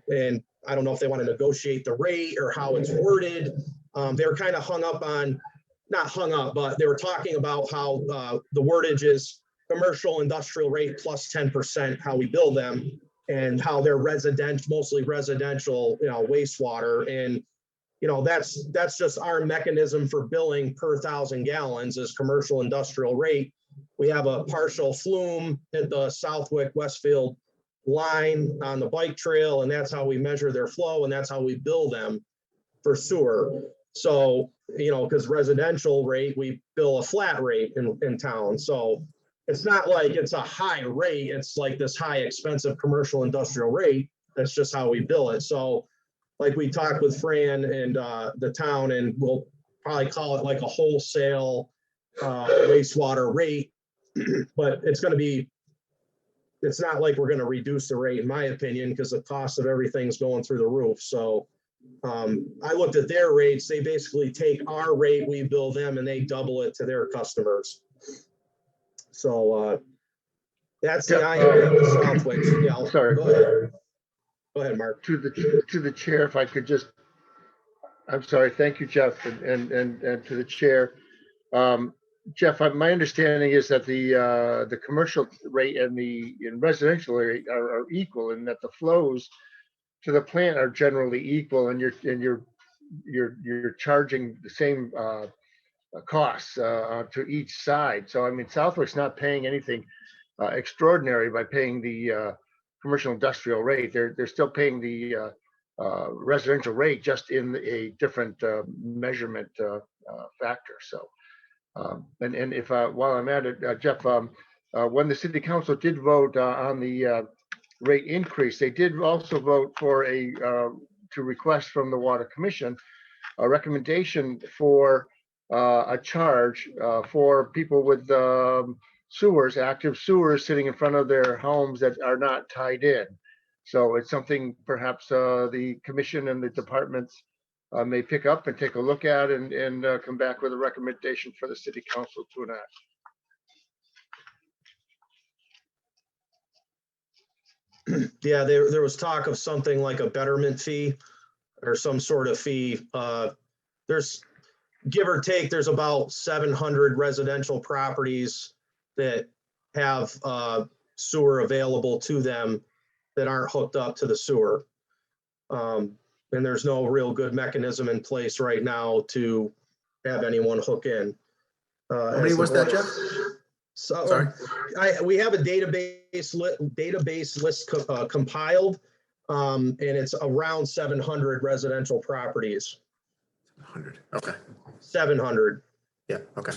Speaker 10: And I don't know if they want to negotiate the rate or how it's worded. They were kind of not hung up, but they were talking about how the wordage is commercial industrial rate plus 10%, how we bill them, and how they're mostly residential, wastewater. And, that's just our mechanism for billing per 1,000 gallons is commercial industrial rate. We have a partial flume at the Southwick Westfield line on the bike trail, and that's how we measure their flow, and that's how we bill them for sewer. So, because residential rate, we bill a flat rate in town. So it's not like it's a high rate. It's like this high expensive commercial industrial rate. That's just how we bill it. So like we talked with Fran and the town, and we'll probably call it like a wholesale wastewater rate, but it's not like we're going to reduce the rate, in my opinion, because the cost of everything's going through the roof. So I looked at their rates. They basically take our rate, we bill them, and they double it to their customers. So that's the IMA with Southwick. Yeah,
Speaker 9: Sorry.
Speaker 10: Go ahead, Mark.
Speaker 9: To the chair, if I could just, I'm sorry. Thank you, Jeff, and to the chair. Jeff, my understanding is that the commercial rate and the residential rate are equal, and that the flows to the plant are generally equal, and you're charging the same costs to each side. So I mean, Southwick's not paying anything extraordinary by paying the commercial industrial rate. They're still paying the residential rate, just in a different measurement factor. So. And if while I'm at it, Jeff, when the city council did vote on the rate increase, they did also vote for to request from the Water Commission a recommendation for a charge for people with active sewers sitting in front of their homes that are not tied in. So it's something perhaps the commission and the departments may pick up and take a look at and come back with a recommendation for the city council to enact.
Speaker 10: Yeah, there was talk of something like a betterment fee or some sort of fee. There's, give or take, there's about 700 residential properties that have sewer available to them. that aren't hooked up to the sewer. And there's no real good mechanism in place right now to have anyone hook in.
Speaker 1: How many was that, Jeff?
Speaker 10: So,
Speaker 1: Sorry.
Speaker 10: we have a database list compiled, and it's around 700 residential properties.
Speaker 1: 100. Okay.
Speaker 10: 700.
Speaker 1: Yeah. Okay.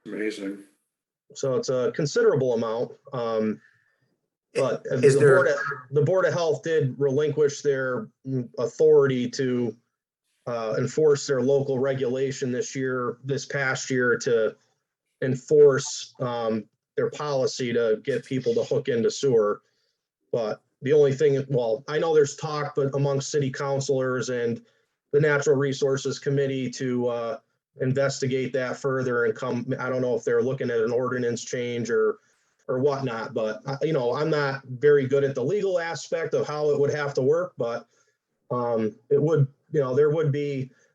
Speaker 5: Amazing.
Speaker 10: So it's a considerable amount. But
Speaker 1: Is
Speaker 10: the Board of Health did relinquish their authority to enforce their local regulation this past year to enforce their policy to get people to hook into sewer. But the only thing, well, I know there's talk, but amongst city councilors and the Natural Resources Committee to investigate that further and come, I don't know if they're looking at an ordinance change or whatnot, but I'm not very good at the legal aspect of how it would have to work, but it would,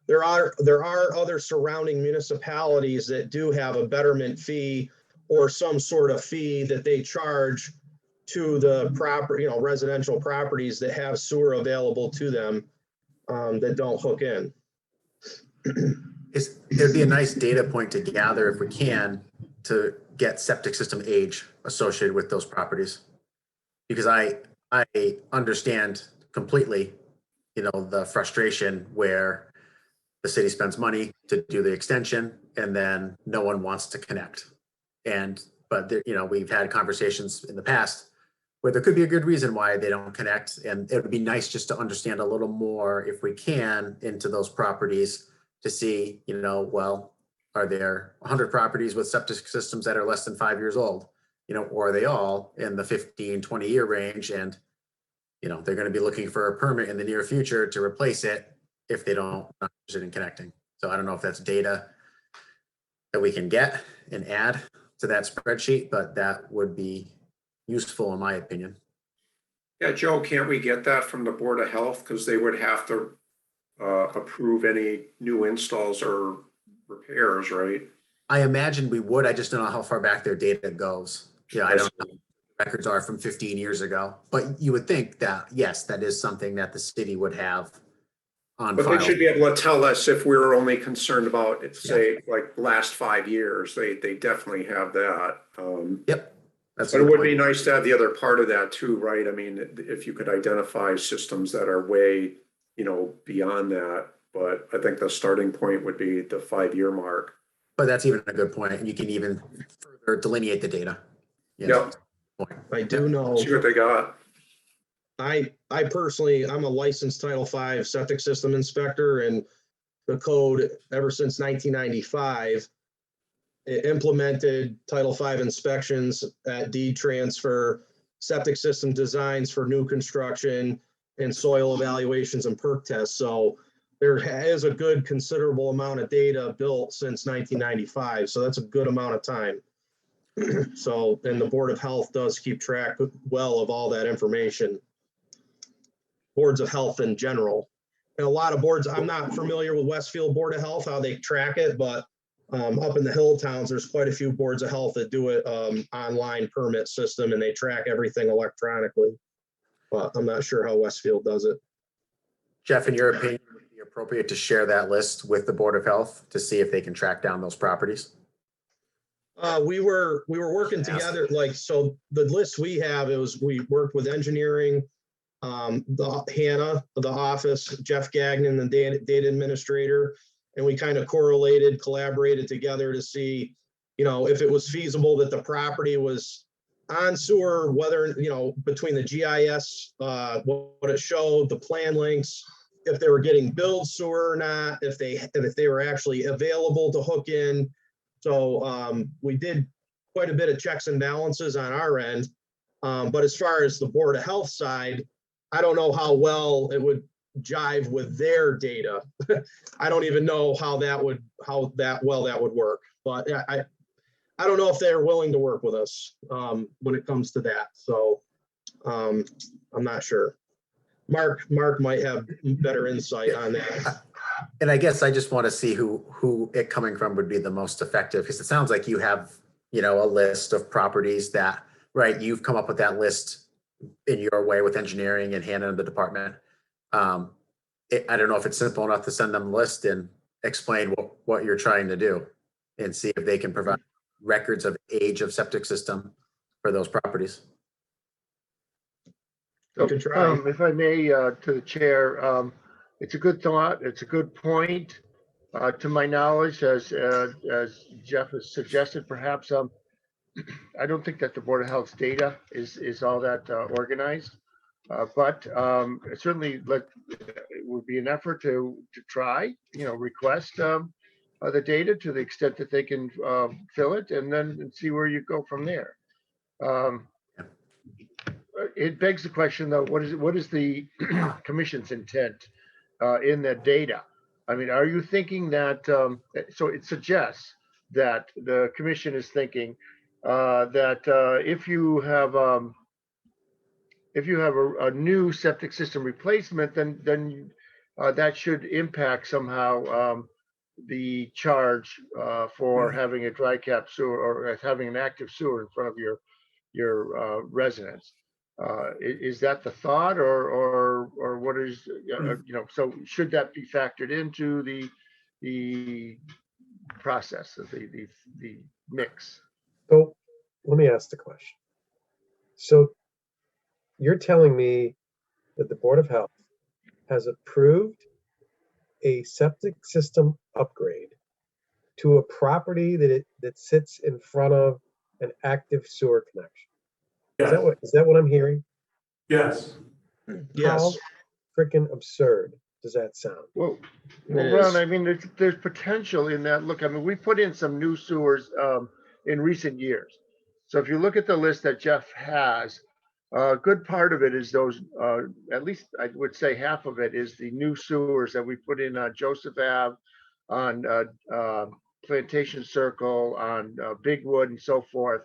Speaker 10: there are other surrounding municipalities that do have a betterment fee or some sort of fee that they charge to the proper, residential properties that have sewer available to them that don't hook in.
Speaker 1: It'd be a nice data point to gather if we can to get septic system age associated with those properties. Because I understand completely, the frustration where the city spends money to do the extension and then no one wants to connect. But we've had conversations in the past where there could be a good reason why they don't connect. And it would be nice just to understand a little more, if we can, into those properties to see, well, are there 100 properties with septic systems that are less than 5 years old, or are they all in the 15, 20-year range? And, they're going to be looking for a permit in the near future to replace it if they don't not interested in connecting. So I don't know if that's data that we can get and add to that spreadsheet, but that would be useful in my opinion.
Speaker 5: Yeah, Joe, can't we get that from the Board of Health? Because they would have to approve any new installs or repairs, right?
Speaker 1: I imagine we would. I just don't know how far back their data goes. I don't know. Records are from 15 years ago, but you would think that, yes, that is something that the city would have on
Speaker 5: But
Speaker 1: file.
Speaker 5: they should be able to tell us if we're only concerned about, say, like last 5 years. They definitely have that.
Speaker 1: Yep. That's
Speaker 5: but it would be nice to have the other part of that too, right? I mean, if you could identify systems that are way, beyond that. But I think the starting point would be the 5-year mark.
Speaker 1: But that's even a good point. And you can even further delineate the data.
Speaker 5: Yeah.
Speaker 10: I do know.
Speaker 5: See what they got.
Speaker 10: I personally, I'm a licensed Title V septic system inspector, and the code ever since 1995, it implemented Title V inspections at deed transfer, septic system designs for new construction, and soil evaluations and perk tests. So there is a good considerable amount of data built since 1995. So that's a good amount of time. So, and the Board of Health does keep track well of all that information. Boards of Health in general. And a lot of boards, I'm not familiar with Westfield Board of Health, how they track it, but up in the hill towns, there's quite a few boards of health that do it online permit system, and they track everything electronically. But I'm not sure how Westfield does it.
Speaker 1: Jeff, in your opinion, would it be appropriate to share that list with the Board of Health to see if they can track down those properties?
Speaker 10: We were working together, so the list we have we worked with engineering, Hannah, the office, Jeff Gagnon, the data administrator, and we kind of collaborated together to see, if it was feasible that the property was on sewer, whether, between the GIS, what it showed, the plan links, if they were getting billed sewer or not, if they were actually available to hook in. So we did quite a bit of checks and balances on our end. But as far as the Board of Health side, I don't know how well it would jive with their data. I don't even know how well that would work. But I don't know if they're willing to work with us when it comes to that. So I'm not sure. Mark might have better insight on that.
Speaker 1: And I guess I just want to see who it coming from would be the most effective, because it sounds like you have, a list of properties that, right, you've come up with that list in your way with engineering and Hannah and the department. I don't know if it's simple enough to send them a list and explain what you're trying to do and see if they can provide records of age of septic system for those properties.
Speaker 10: We could try.
Speaker 9: If I may, to the chair, it's a good thought. It's a good point. To my knowledge, as Jeff has suggested, perhaps I don't think that the Board of Health's data is all that organized, but certainly it would be an effort to try, request the data to the extent that they can fill it, and then see where you go from there. It begs the question, though, what is the commission's intent in that data? I mean, are you thinking that, so it suggests that the commission is thinking that if you have a new septic system replacement, then that should impact somehow the charge for having a dry cap sewer or having an active sewer in front of your residence. Is that the thought, or what is, so should that be factored into the process of the mix?
Speaker 2: So let me ask the question. So you're telling me that the Board of Health has approved a septic system upgrade to a property that sits in front of an active sewer connection?
Speaker 8: Yes.
Speaker 2: Is that what I'm hearing?
Speaker 8: Yes.
Speaker 10: Yes.
Speaker 2: How freaking absurd does that sound?
Speaker 9: Well,
Speaker 10: It
Speaker 9: Ron,
Speaker 10: is.
Speaker 9: I mean, there's potential in that. Look, I mean, we put in some new sewers in recent years. So if you look at the list that Jeff has, a good part of it is those, at least I would say half of it is the new sewers that we put in on Joseph Ave, on Plantation Circle, on Bigwood, and so forth.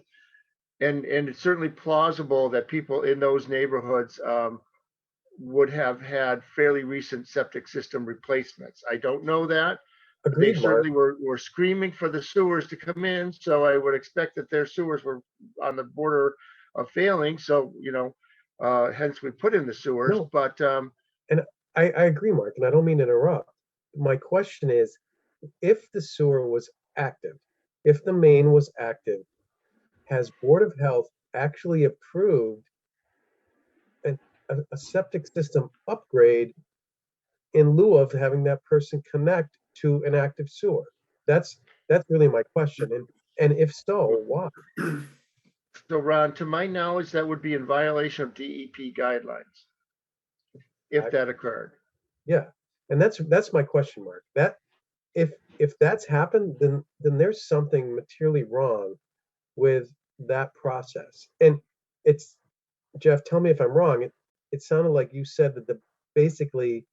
Speaker 9: And it's certainly plausible that people in those neighborhoods would have had fairly recent septic system replacements. I don't know that.
Speaker 2: Agreed,
Speaker 9: They
Speaker 2: Mark.
Speaker 9: certainly were screaming for the sewers to come in, so I would expect that their sewers were on the border of failing. So, hence we put in the sewers.
Speaker 2: No.
Speaker 9: But
Speaker 2: I agree, Mark, and I don't mean to interrupt. My question is, if the sewer was active, if the main was active, has Board of Health actually approved a septic system upgrade in lieu of having that person connect to an active sewer? That's really my question. And if so, why?
Speaker 9: so, Ron, to my knowledge, that would be in violation of DEP guidelines if that occurred.
Speaker 2: Yeah, and that's my question, Mark. That if that's happened, then there's something materially wrong with that process. And it's, Jeff, tell me if I'm wrong. It sounded like you said that basically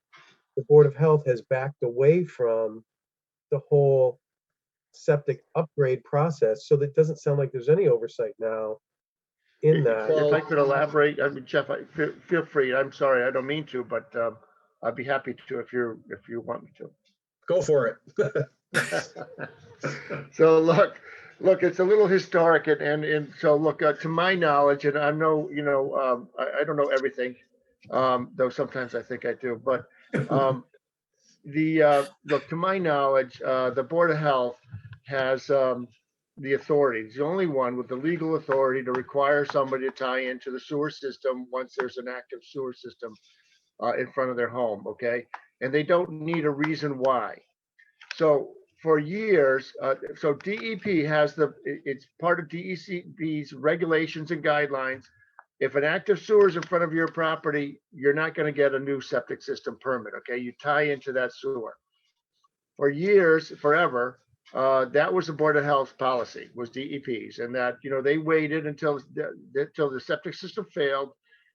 Speaker 2: the Board of Health has backed away from the whole septic upgrade process, so that doesn't sound like there's any oversight now in that.
Speaker 9: If I could elaborate, I mean, Jeff, feel free. I'm sorry, I don't mean to, but I'd be happy to if you want me to.
Speaker 10: Go for it.
Speaker 9: So look, it's a little historic, and so look, to my knowledge, and I know, I don't know everything, though sometimes I think I do, but look, to my knowledge, the Board of Health has the authority. It's the only one with the legal authority to require somebody to tie into the sewer system once there's an active sewer system in front of their home, okay? And they don't need a reason why. So for years, so DEP has it's part of DECB's regulations and guidelines. If an active sewer is in front of your property, you're not going to get a new septic system permit, okay? You tie into that sewer. For years, forever, that was the Board of Health policy, was DEP's, and that, they waited until the septic system failed,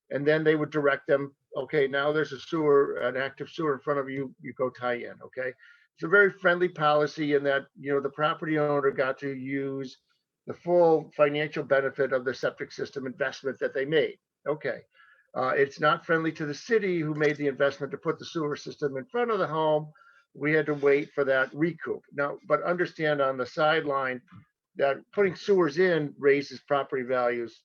Speaker 9: and then they would direct them, okay, now there's an active sewer in front of you, you go tie in, okay? It's a very friendly policy in that, the property owner got to use the full financial benefit of the septic system investment that they made. Okay. It's not friendly to the city who made the investment to put the sewer system in front of the home. We had to wait for that recoup. Now, but understand on the sideline that putting sewers in raises property values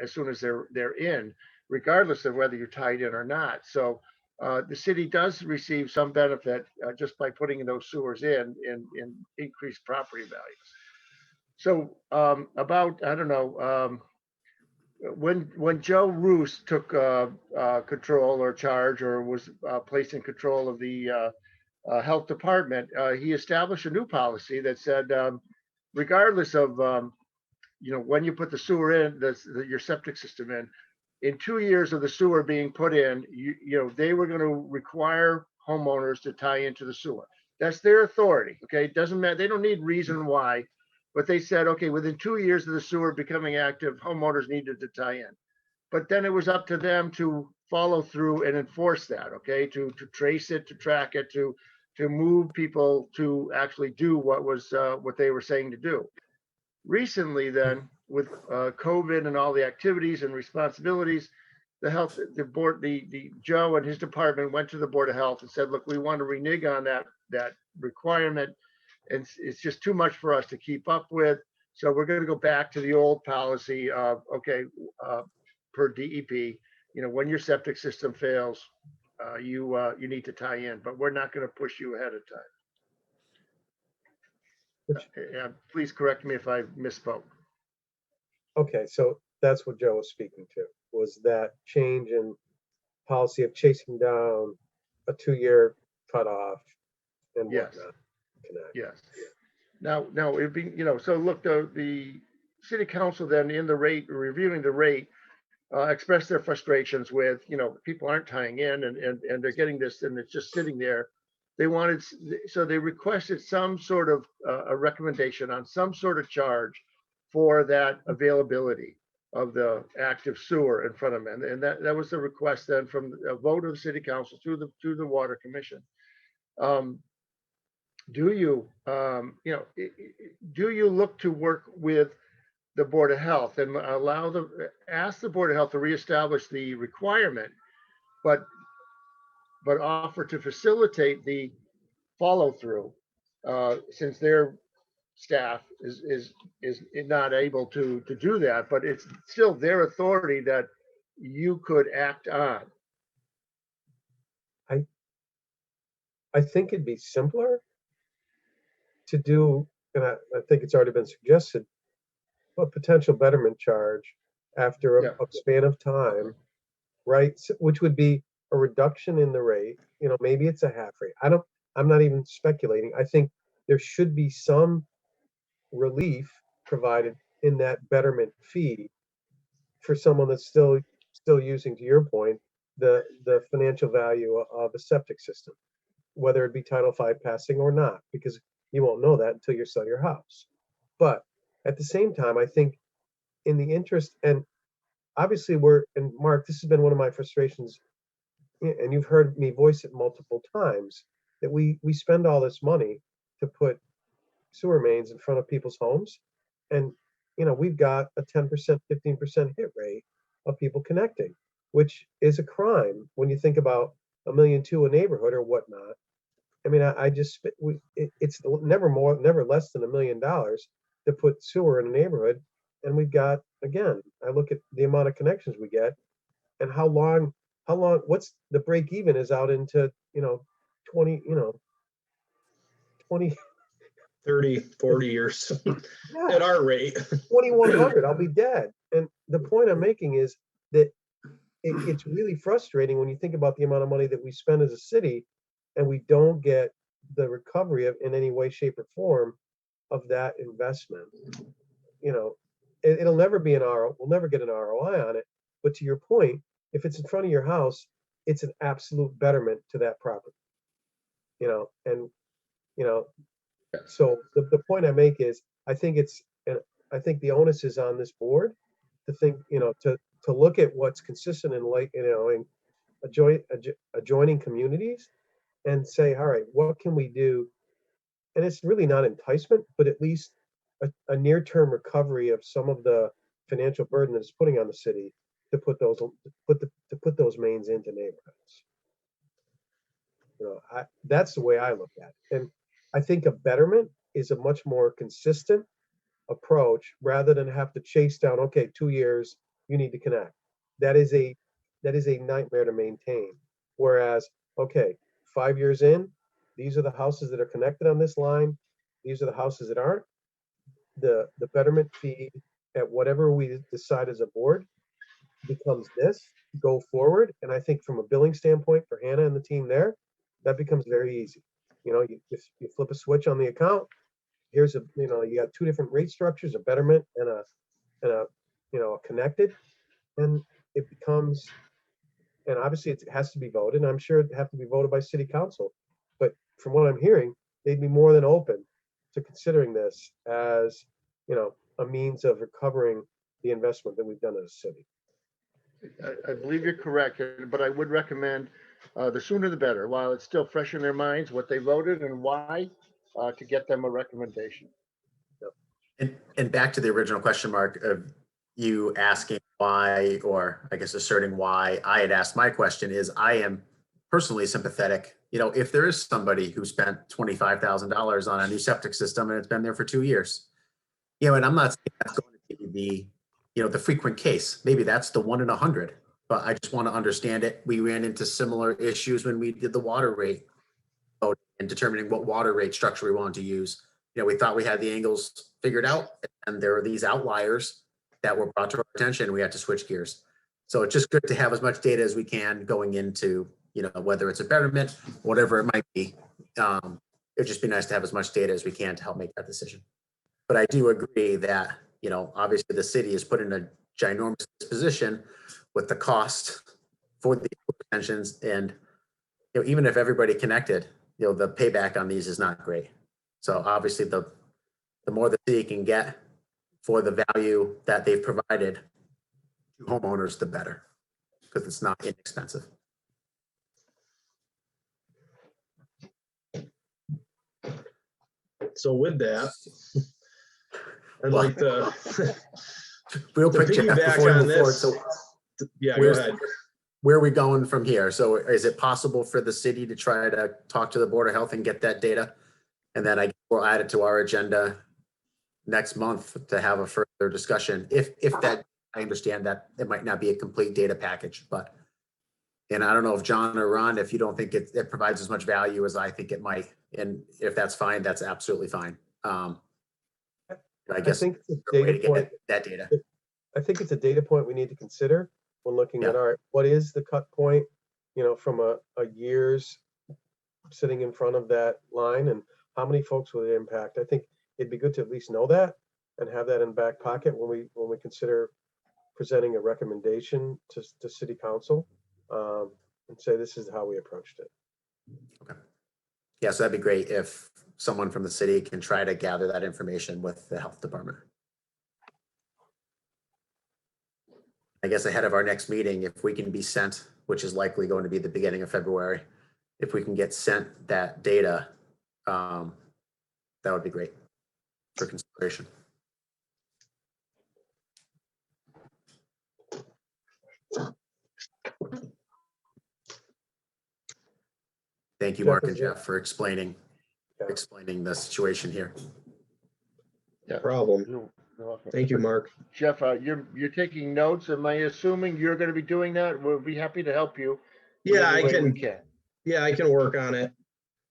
Speaker 9: as soon as they're in, regardless of whether you're tied in or not. So the city does receive some benefit just by putting those sewers in increased property values. So about, I don't know, when Joe Roos took control or charge or was placed in control of the health department, he established a new policy that said, regardless of when you put the sewer in, your septic system in 2 years of the sewer being put in, they were going to require homeowners to tie into the sewer. That's their authority. Okay, it doesn't matter. They don't need reason why, but they said, okay, within 2 years of the sewer becoming active, homeowners needed to tie in. But then it was up to them to follow through and enforce that. Okay, to trace it, to track it, to move people to actually do what they were saying to do. Recently, then, with COVID and all the activities and responsibilities, the board, the Joe and his department went to the Board of Health and said, look, we want to renege on that requirement. And it's just too much for us to keep up with. So we're going to go back to the old policy of, okay, per DEP, when your septic system fails, you need to tie in, but we're not going to push you ahead of time. Please correct me if I misspoke.
Speaker 2: Okay, so that's what Joe was speaking to, was that change in policy of chasing down a 2-year cutoff and
Speaker 9: Yes.
Speaker 2: whatnot.
Speaker 9: Yes. Now it'd be, so look, the city council then in the rate, reviewing the rate, expressed their frustrations with, people aren't tying in and they're getting this and it's just sitting there. They requested some sort of a recommendation on some sort of charge for that availability of the active sewer in front of them. And that was the request then from a vote of the city council to the water commission. Do you look to work with the Board of Health and ask the Board of Health to reestablish the requirement, but offer to facilitate the follow through, since their staff is not able to do that, but it's still their authority that you could act on.
Speaker 2: I think it'd be simpler to do, and I think it's already been suggested, a potential betterment charge after a span of time, right? Which would be a reduction in the rate. Maybe it's a half rate. I'm not even speculating. I think there should be some relief provided in that betterment fee for someone that's still using, to your point, the financial value of a septic system, whether it be Title V passing or not, because you won't know that until you sell your house. But at the same time, I think in the interest, and obviously and Mark, this has been one of my frustrations, and you've heard me voice it multiple times, that we spend all this money to put sewer mains in front of people's homes. And, we've got a 10%, 15% hit rate of people connecting, which is a crime when you think about $1.2 million a neighborhood or whatnot. I mean, it's never less than $1 million to put sewer in a neighborhood. And we've got, again, I look at the amount of connections we get and how long, what's the break even is out into, 20,
Speaker 10: 30, 40 years at our rate.
Speaker 2: 2,100, I'll be dead. And the point I'm making is that it's really frustrating when you think about the amount of money that we spend as a city and we don't get the recovery in any way, shape, or form of that investment. It'll never be we'll never get an ROI on it. But to your point, if it's in front of your house, it's an absolute betterment to that property. So the point I make is, I think the onus is on this board to think, to look at what's consistent in adjoining communities and say, all right, what can we do? And it's really not enticement, but at least a near-term recovery of some of the financial burden that it's putting on the city to put those mains into neighborhoods. That's the way I look at it. And I think a betterment is a much more consistent approach rather than have to chase down, okay, 2 years, you need to connect. That is a nightmare to maintain. Whereas, okay, 5 years in, these are the houses that are connected on this line. These are the houses that aren't. The betterment fee at whatever we decide as a board becomes this, go forward. And I think from a billing standpoint for Hannah and the team there, that becomes very easy. You know, you flip a switch on the account. Here's you got two different rate structures, a betterment and a connected. And it becomes, and obviously it has to be voted. And I'm sure it have to be voted by city council. But from what I'm hearing, they'd be more than open to considering this as, a means of recovering the investment that we've done as a city.
Speaker 9: I believe you're correct, but I would recommend the sooner the better, while it's still fresh in their minds, what they voted and why, to get them a recommendation.
Speaker 1: And back to the original question, Mark, of you asking why, or I guess asserting why I had asked my question, is I am personally sympathetic. If there is somebody who spent $25,000 on a new septic system and it's been there for 2 years, and I'm not saying that's going to be the frequent case. Maybe that's the 1 in 100, but I just want to understand it. We ran into similar issues when we did the water rate vote and determining what water rate structure we wanted to use. We thought we had the angles figured out, and there were these outliers that were brought to our attention. We had to switch gears. So it's just good to have as much data as we can going into, whether it's a betterment, whatever it might be. It'd just be nice to have as much data as we can to help make that decision. But I do agree that, obviously the city is put in a ginormous position with the cost for the extensions. And, even if everybody connected, the payback on these is not great. So obviously the more the city can get for the value that they've provided to homeowners, the better, because it's not inexpensive.
Speaker 10: So with that, I'd like to
Speaker 1: real quick, Jeff,
Speaker 10: piggyback
Speaker 1: before we
Speaker 10: on
Speaker 1: move forward,
Speaker 10: this.
Speaker 1: so
Speaker 10: Yeah, go ahead.
Speaker 1: where are we going from here? So is it possible for the city to try to talk to the Board of Health and get that data? And then we'll add it to our agenda next month to have a further discussion. If that, I understand that it might not be a complete data package, and I don't know if John or Ron, if you don't think it provides as much value as I think it might, and if that's fine, that's absolutely fine. I guess
Speaker 2: think it's a
Speaker 1: way to
Speaker 2: data
Speaker 1: get
Speaker 2: point.
Speaker 1: that data.
Speaker 2: I think it's a data point we need to consider when looking at, all right, what is the cut point, from a year's sitting in front of that line, and how many folks will it impact? I think it'd be good to at least know that and have that in back pocket when we consider presenting a recommendation to city council, and say this is how we approached it.
Speaker 1: Okay. Yeah, so that'd be great if someone from the city can try to gather that information with the health department. I guess ahead of our next meeting, if we can be sent, which is likely going to be the beginning of February, if we can get sent that data, that would be great for consideration. Thank you, Mark and Jeff, for explaining the situation here.
Speaker 9: Yeah.
Speaker 10: Problem.
Speaker 9: You're welcome.
Speaker 10: Thank you, Mark.
Speaker 9: Jeff, you're taking notes. Am I assuming you're going to be doing that? We'll be happy to help you.
Speaker 10: Yeah, I
Speaker 9: whatever way
Speaker 10: can.
Speaker 9: we can.
Speaker 10: Yeah, I can work on it.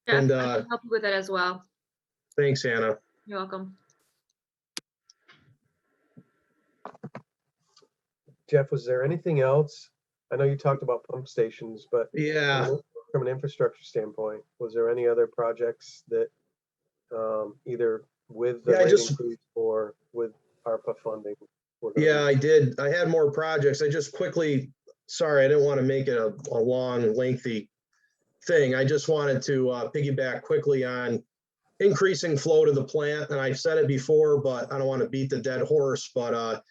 Speaker 4: Jeff,
Speaker 10: And,
Speaker 4: I can help you with that as well.
Speaker 10: Thanks, Hannah.
Speaker 4: You're welcome.
Speaker 2: Jeff, was there anything else? I know you talked about pump stations, but
Speaker 10: Yeah.
Speaker 2: from an infrastructure standpoint, was there any other projects that either with the rate increase or with ARPA funding?
Speaker 10: Yeah, I did. I had more projects. I just quickly, sorry, I didn't want to make it a long, lengthy thing. I just wanted to piggyback quickly on increasing flow to the plant. And I've said it before, but I don't want to beat the dead horse, but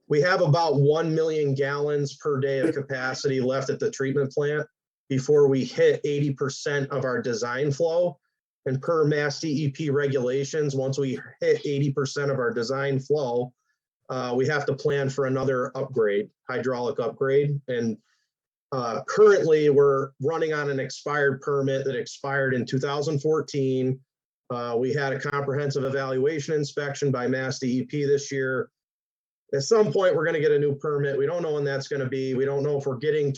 Speaker 10: we have about 1 million gallons per day of capacity left at the treatment plant before we hit 80% of our design flow. And per Mass DEP regulations, once we hit 80% of our design flow, we have to plan for another upgrade, hydraulic upgrade. And currently we're running on an expired permit that expired in 2014. We had a comprehensive evaluation inspection by Mass DEP this year. At some point, we're going to get a new permit. We don't know when that's going to be. We don't know if we're getting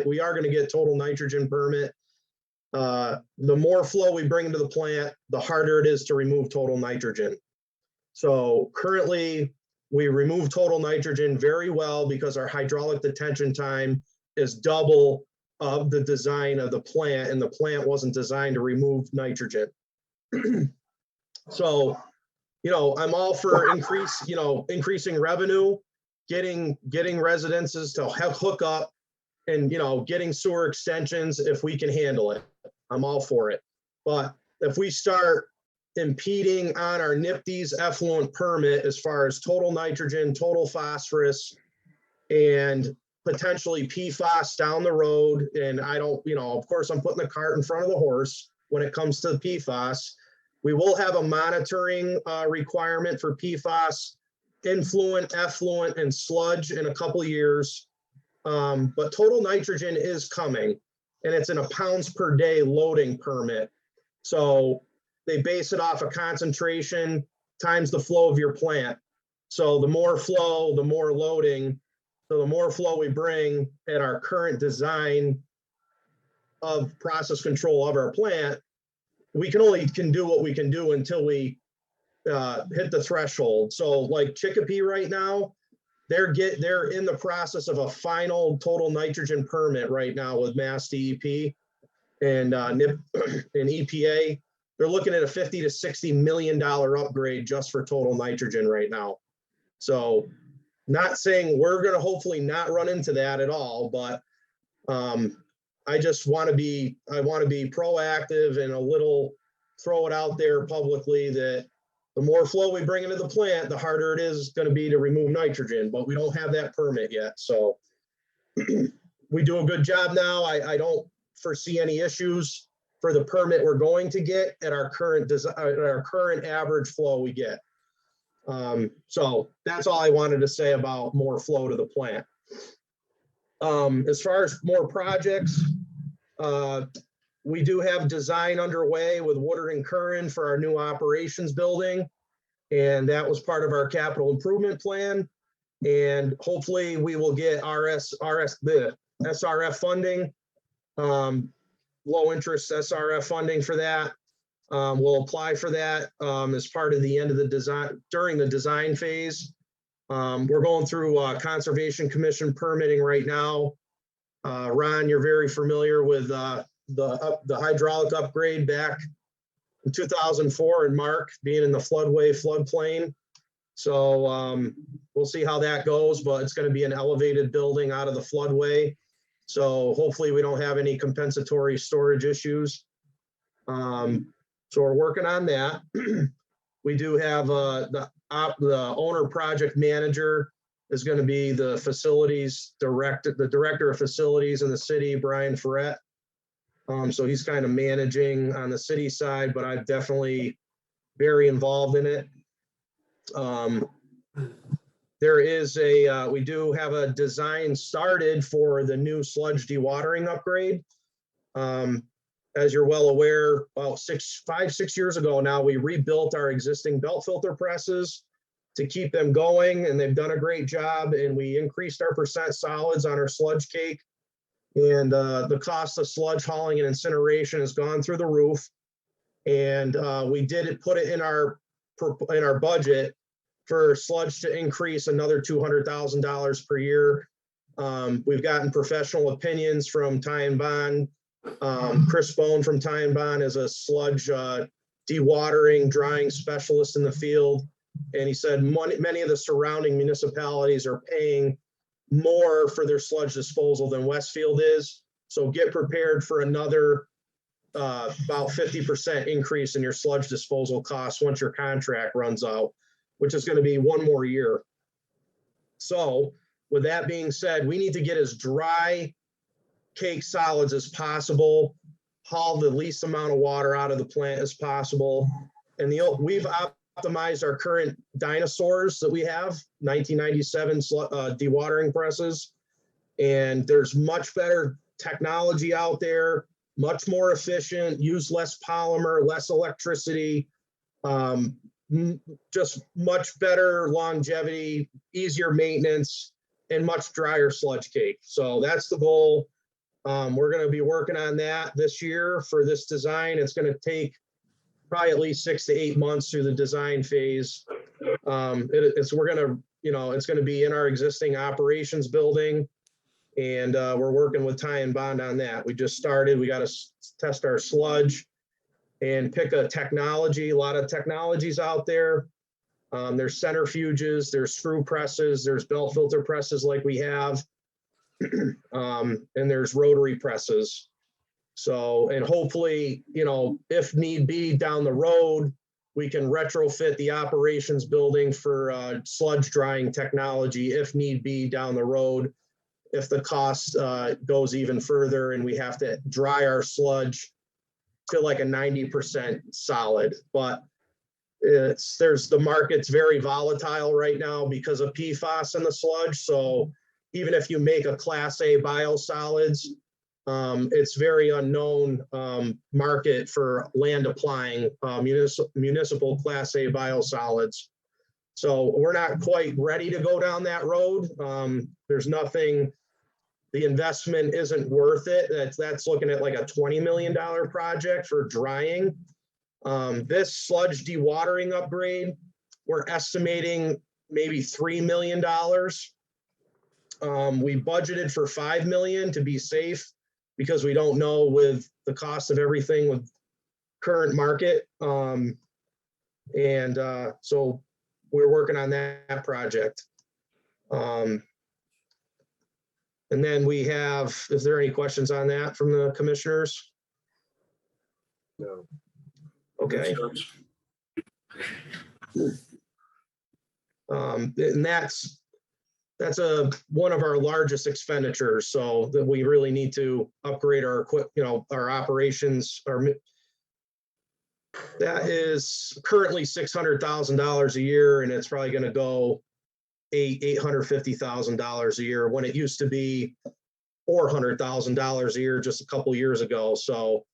Speaker 10: we are going to get total nitrogen permit. The more flow we bring into the plant, the harder it is to remove total nitrogen. So currently, we remove total nitrogen very well because our hydraulic detention time is double of the design of the plant, and the plant wasn't designed to remove nitrogen. So, I'm all for increasing revenue, getting residences to hook up, and getting sewer extensions if we can handle it. I'm all for it. But if we start impeding on our NIPD's effluent permit as far as total nitrogen, total phosphorus, and potentially PFAS down the road, and I don't, of course, I'm putting the cart in front of the horse when it comes to PFAS. We will have a monitoring requirement for PFAS, influent, effluent, and sludge in a couple of years. But total nitrogen is coming, and it's in a pounds per day loading permit. So they base it off a concentration times the flow of your plant. So the more flow, the more loading. So the more flow we bring at our current design of process control of our plant, we can do what we can do until we hit the threshold. So like Chicopee right now, they're in the process of a final total nitrogen permit right now with Mass DEP and NIP and EPA. They're looking at a $50 to $60 million upgrade just for total nitrogen right now. So not saying we're going to hopefully not run into that at all, but I just want to be proactive and throw it out there publicly that the more flow we bring into the plant, the harder it is going to be to remove nitrogen, but we don't have that permit yet. So we do a good job now. I don't foresee any issues for the permit we're going to get at our current average flow we get. So that's all I wanted to say about more flow to the plant. As far as more projects, we do have design underway with Woodard and Curran for our new operations building. And that was part of our capital improvement plan. And hopefully we will get SRF funding, low interest SRF funding for that. We'll apply for that as part of the end of the design, during the design phase. We're going through Conservation Commission permitting right now. Ron, you're very familiar with the hydraulic upgrade back in 2004, and Mark being in the floodplain. So we'll see how that goes, but it's going to be an elevated building out of the floodway. So hopefully we don't have any compensatory storage issues. So we're working on that. We do have the owner project manager is going to be the director of facilities in the city, Brian Ferret. So he's kind of managing on the city side, but I'm definitely very involved in it. There is we do have a design started for the new sludge dewatering upgrade. As you're well aware, about 5-6 years ago now, we rebuilt our existing belt filter presses to keep them going, and they've done a great job. And we increased our percent solids on our sludge cake, and the cost of sludge hauling and incineration has gone through the roof. And we did put it in our budget for sludge to increase another $200,000 per year. We've gotten professional opinions from Ty and Bond. Chris Bone from Ty and Bond is a sludge dewatering, drying specialist in the field. And he said many of the surrounding municipalities are paying more for their sludge disposal than Westfield is. So get prepared for another about 50% increase in your sludge disposal costs once your contract runs out, which is going to be one more year. So with that being said, we need to get as dry cake solids as possible, haul the least amount of water out of the plant as possible. And we've optimized our current dinosaurs that we have, 1997 dewatering presses. And there's much better technology out there, much more efficient, use less polymer, less electricity, Just much better longevity, easier maintenance, and much drier sludge cake. So that's the goal. We're going to be working on that this year for this design. It's going to take probably at least 6 to 8 months through the design phase. It's going to be in our existing operations building, and we're working with Ty and Bond on that. We just started. We got to test our sludge and pick a technology. A lot of technologies out there. There's centrifuges, there's screw presses, there's belt filter presses like we have, and there's rotary presses. So, and hopefully, if need be down the road, we can retrofit the operations building for sludge drying technology if need be down the road, if the cost goes even further and we have to dry our sludge to like a 90% solid. But the market's very volatile right now because of PFAS in the sludge. So even if you make a Class A biosolids, it's very unknown market for land applying municipal Class A biosolids. So we're not quite ready to go down that road. There's nothing, the investment isn't worth it. That's looking at like a $20 million project for drying. This sludge dewatering upgrade, we're estimating maybe $3 million. We budgeted for $5 million to be safe because we don't know with the cost of everything with current market. So we're working on that project. And then we have, is there any questions on that from the commissioners?
Speaker 2: No.
Speaker 10: Okay. And that's one of our largest expenditures. So that we really need to upgrade our our operations. That is currently $600,000 a year, and it's probably going to go $850,000 a year when it used to be $400,000 a year just a couple years ago. So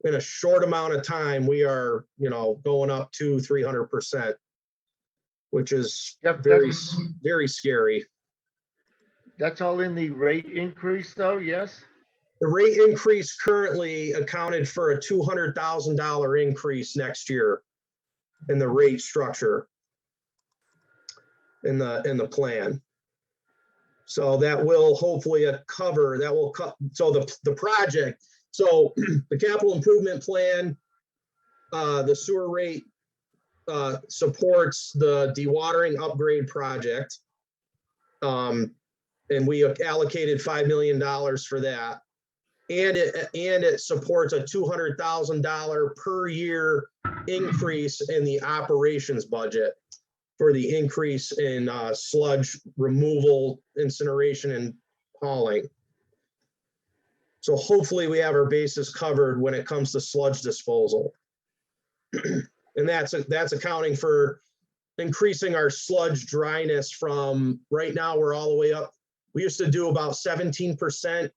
Speaker 10: in a short amount of time, we are, going up 200-300%, which is very, very scary.
Speaker 9: That's all in the rate increase though, yes?
Speaker 10: The rate increase currently accounted for a $200,000 increase next year in the rate structure in the plan. So that will hopefully cover, so the project, so the capital improvement plan, the sewer rate supports the dewatering upgrade project. And we allocated $5 million for that. And it supports a $200,000 per year increase in the operations budget for the increase in sludge removal, incineration, and hauling. So hopefully we have our bases covered when it comes to sludge disposal. And that's accounting for increasing our sludge dryness from, right now we're all the way up. We used to do about 17%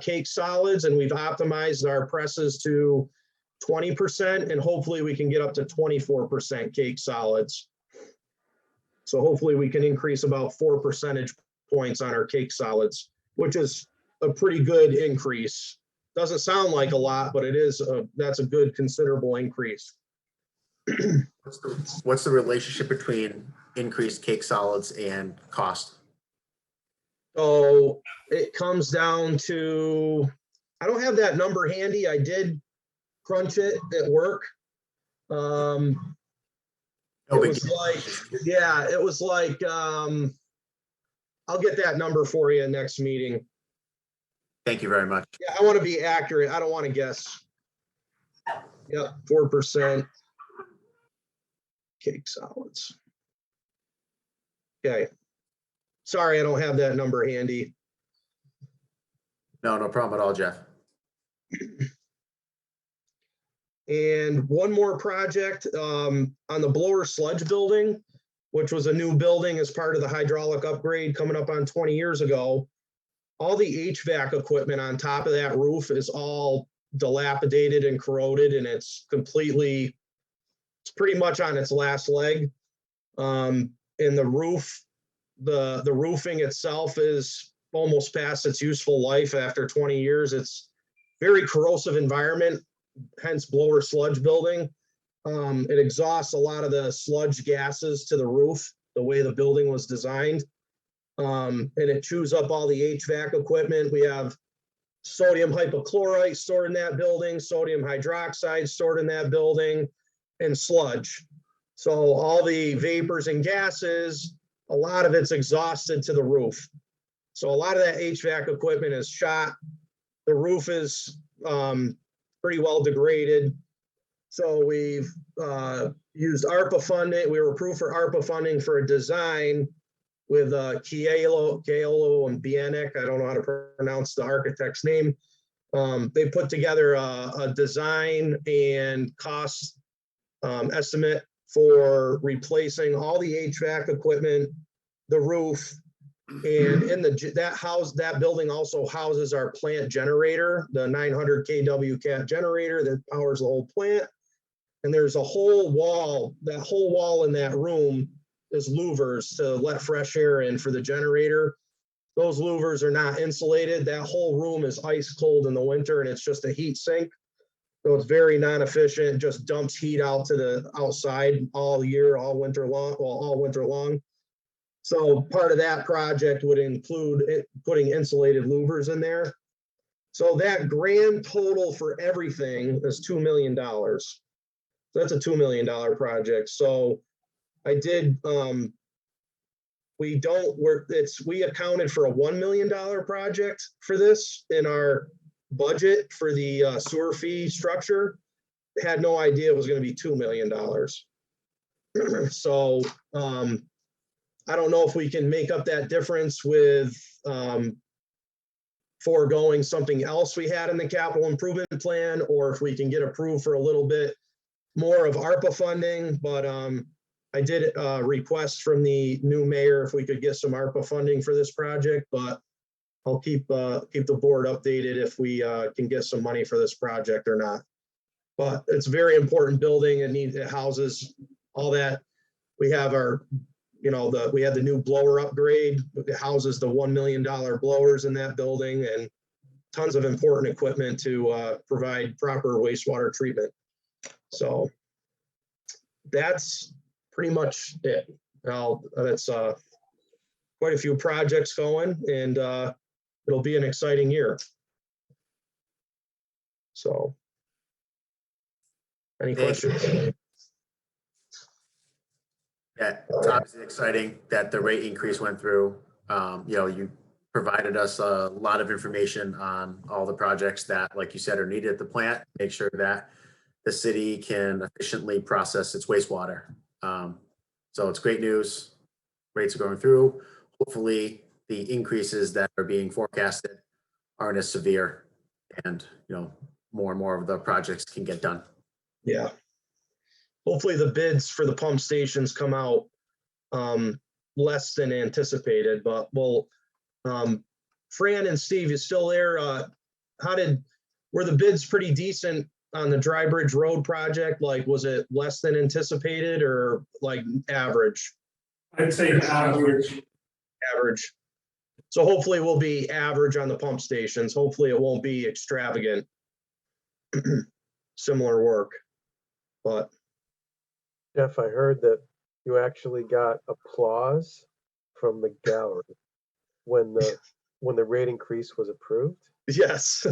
Speaker 10: cake solids, and we've optimized our presses to 20%, and hopefully we can get up to 24% cake solids. So hopefully we can increase about 4 percentage points on our cake solids, which is a pretty good increase. Doesn't sound like a lot, but it is. That's a good considerable increase.
Speaker 1: What's the relationship between increased cake solids and cost?
Speaker 10: So it comes down to, I don't have that number handy. I did crunch it at work. It was like, I'll get that number for you next meeting.
Speaker 1: Thank you very much.
Speaker 10: Yeah, I want to be accurate. I don't want to guess. Yep, 4% cake solids. Okay. Sorry, I don't have that number handy.
Speaker 1: No problem at all, Jeff.
Speaker 10: And one more project on the blower sludge building, which was a new building as part of the hydraulic upgrade coming up on 20 years ago. All the HVAC equipment on top of that roof is all dilapidated and corroded, and it's completely it's pretty much on its last leg. And the roof, the roofing itself is almost past its useful life after 20 years. It's very corrosive environment, hence blower sludge building. It exhausts a lot of the sludge gases to the roof, the way the building was designed. And it chews up all the HVAC equipment. We have sodium hypochlorite stored in that building, sodium hydroxide stored in that building, and sludge. So all the vapors and gases, a lot of it's exhausted to the roof. So a lot of that HVAC equipment is shot. The roof is pretty well degraded. So we've used ARPA funding. We were approved for ARPA funding for a design with Chielo and Bienic. I don't know how to pronounce the architect's name. They put together a design and cost estimate for replacing all the HVAC equipment, the roof, and in that building also houses our plant generator, the 900 kW cat generator that powers the whole plant. And there's a whole wall, that whole wall in that room is louvers to let fresh air in for the generator. Those louvers are not insulated. That whole room is ice cold in the winter and it's just a heat sink. So it's very non-efficient, just dumps heat out to the outside all year, all winter long, well, all winter long. So part of that project would include putting insulated louvers in there. So that grand total for everything is $2 million. So that's a $2 million project. So I did, we accounted for a $1 million project for this in our budget for the sewer fee structure. Had no idea it was going to be $2 million. So I don't know if we can make up that difference with foregoing something else we had in the capital improvement plan, or if we can get approved for a little bit more of ARPA funding. But I did request from the new mayor if we could get some ARPA funding for this project, but I'll keep the board updated if we can get some money for this project or not. But it's a very important building. It houses all that. We have our, we had the new blower upgrade. It houses the $1 million blowers in that building and tons of important equipment to provide proper wastewater treatment. So that's pretty much it. Now that's quite a few projects going, and it'll be an exciting year. So, any questions?
Speaker 1: Yeah, it's obviously exciting that the rate increase went through. You provided us a lot of information on all the projects that, like you said, are needed at the plant. Make sure that the city can efficiently process its wastewater. So it's great news. Rates are going through. Hopefully the increases that are being forecasted aren't as severe, and more and more of the projects can get done.
Speaker 10: Yeah. Hopefully the bids for the pump stations come out less than anticipated, but Fran and Steve, you still there? Were the bids pretty decent on the Dry Bridge Road project? Like, was it less than anticipated or like average?
Speaker 8: I'd say average.
Speaker 10: Average. So hopefully we'll be average on the pump stations. Hopefully it won't be extravagant. Similar work, but.
Speaker 2: Jeff, I heard that you actually got applause from the gallery when the rate increase was approved.
Speaker 10: Yes.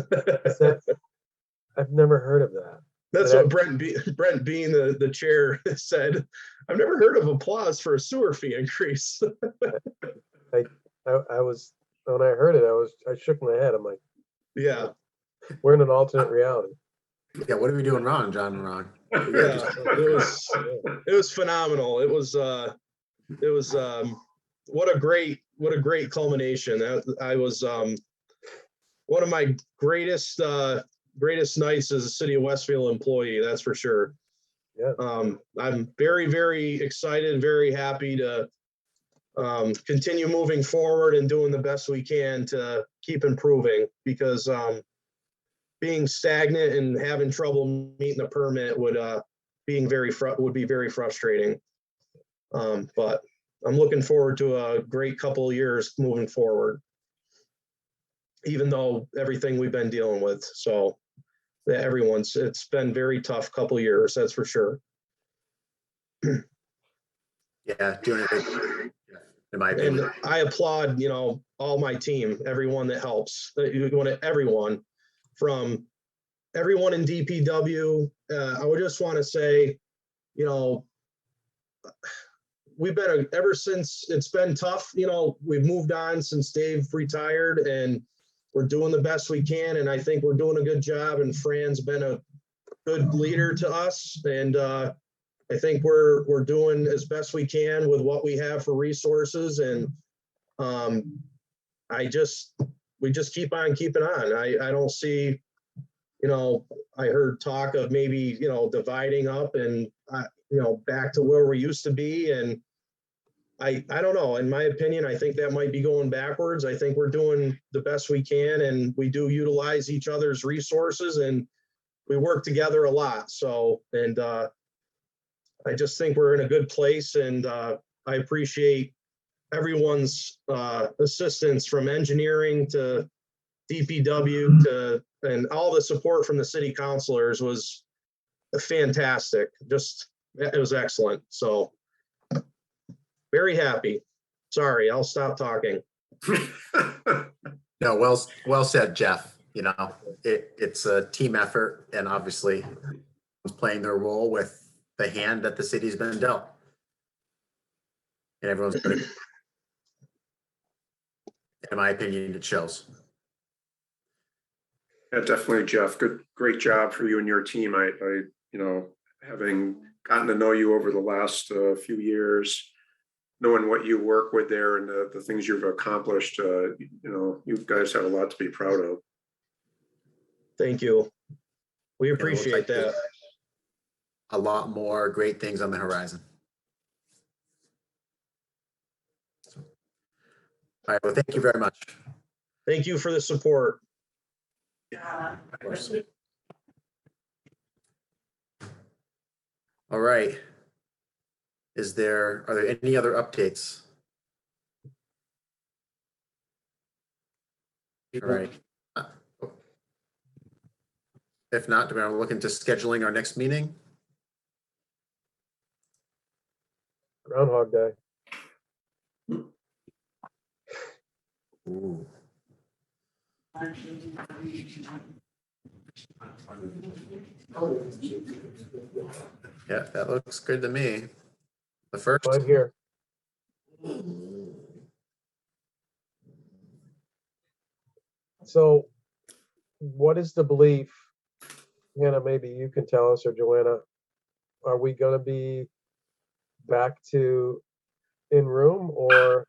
Speaker 2: I've never heard of that.
Speaker 10: That's what Brent Bean, the chair, said. I've never heard of applause for a sewer fee increase.
Speaker 2: I was, when I heard it, I shook my head. I'm like,
Speaker 10: yeah,
Speaker 2: we're in an alternate reality.
Speaker 1: Yeah, what are we doing wrong, John and Ron?
Speaker 10: Yeah, it was phenomenal. It was what a great culmination. I was one of my greatest nights as a City of Westfield employee, that's for sure.
Speaker 2: Yeah.
Speaker 10: I'm very, very excited, very happy to continue moving forward and doing the best we can to keep improving, because being stagnant and having trouble meeting the permit would would be very frustrating. But I'm looking forward to a great couple of years moving forward, even though everything we've been dealing with. So it's been very tough couple of years, that's for sure.
Speaker 1: Yeah, doing it, in my opinion.
Speaker 10: And I applaud, all my team, everyone that helps, everyone from everyone in DPW. I would just want to say, we've been, ever since it's been tough, we've moved on since Dave retired, and we're doing the best we can. And I think we're doing a good job, and Fran's been a good leader to us. And I think we're doing as best we can with what we have for resources. And we just keep on keeping on. I don't see, I heard talk of maybe, dividing up and, back to where we used to be. And I don't know, in my opinion, I think that might be going backwards. I think we're doing the best we can, and we do utilize each other's resources, and we work together a lot. So, and I just think we're in a good place, and I appreciate everyone's assistance, from engineering to DPW and all the support from the city councilors was fantastic. It was excellent. So very happy. Sorry, I'll stop talking.
Speaker 1: No, well said, Jeff. It's a team effort, and obviously playing their role with the hand that the city's been dealt. And everyone's good. In my opinion, it shows.
Speaker 5: Yeah, definitely, Jeff. Great job for you and your team. I having gotten to know you over the last few years, knowing what you work with there and the things you've accomplished, you guys have a lot to be proud of.
Speaker 10: Thank you. We appreciate that.
Speaker 1: A lot more great things on the horizon. So, all right, well, thank you very much.
Speaker 10: Thank you for the support.
Speaker 1: Of course. All right. Are there any other updates? All right. If not, we're going to look into scheduling our next meeting.
Speaker 2: Groundhog Day.
Speaker 1: Ooh. Yeah, that looks good to me. The first.
Speaker 2: Fine here. So what is the belief? Hannah, maybe you can tell us, or Joanna, are we going to be back to in room, or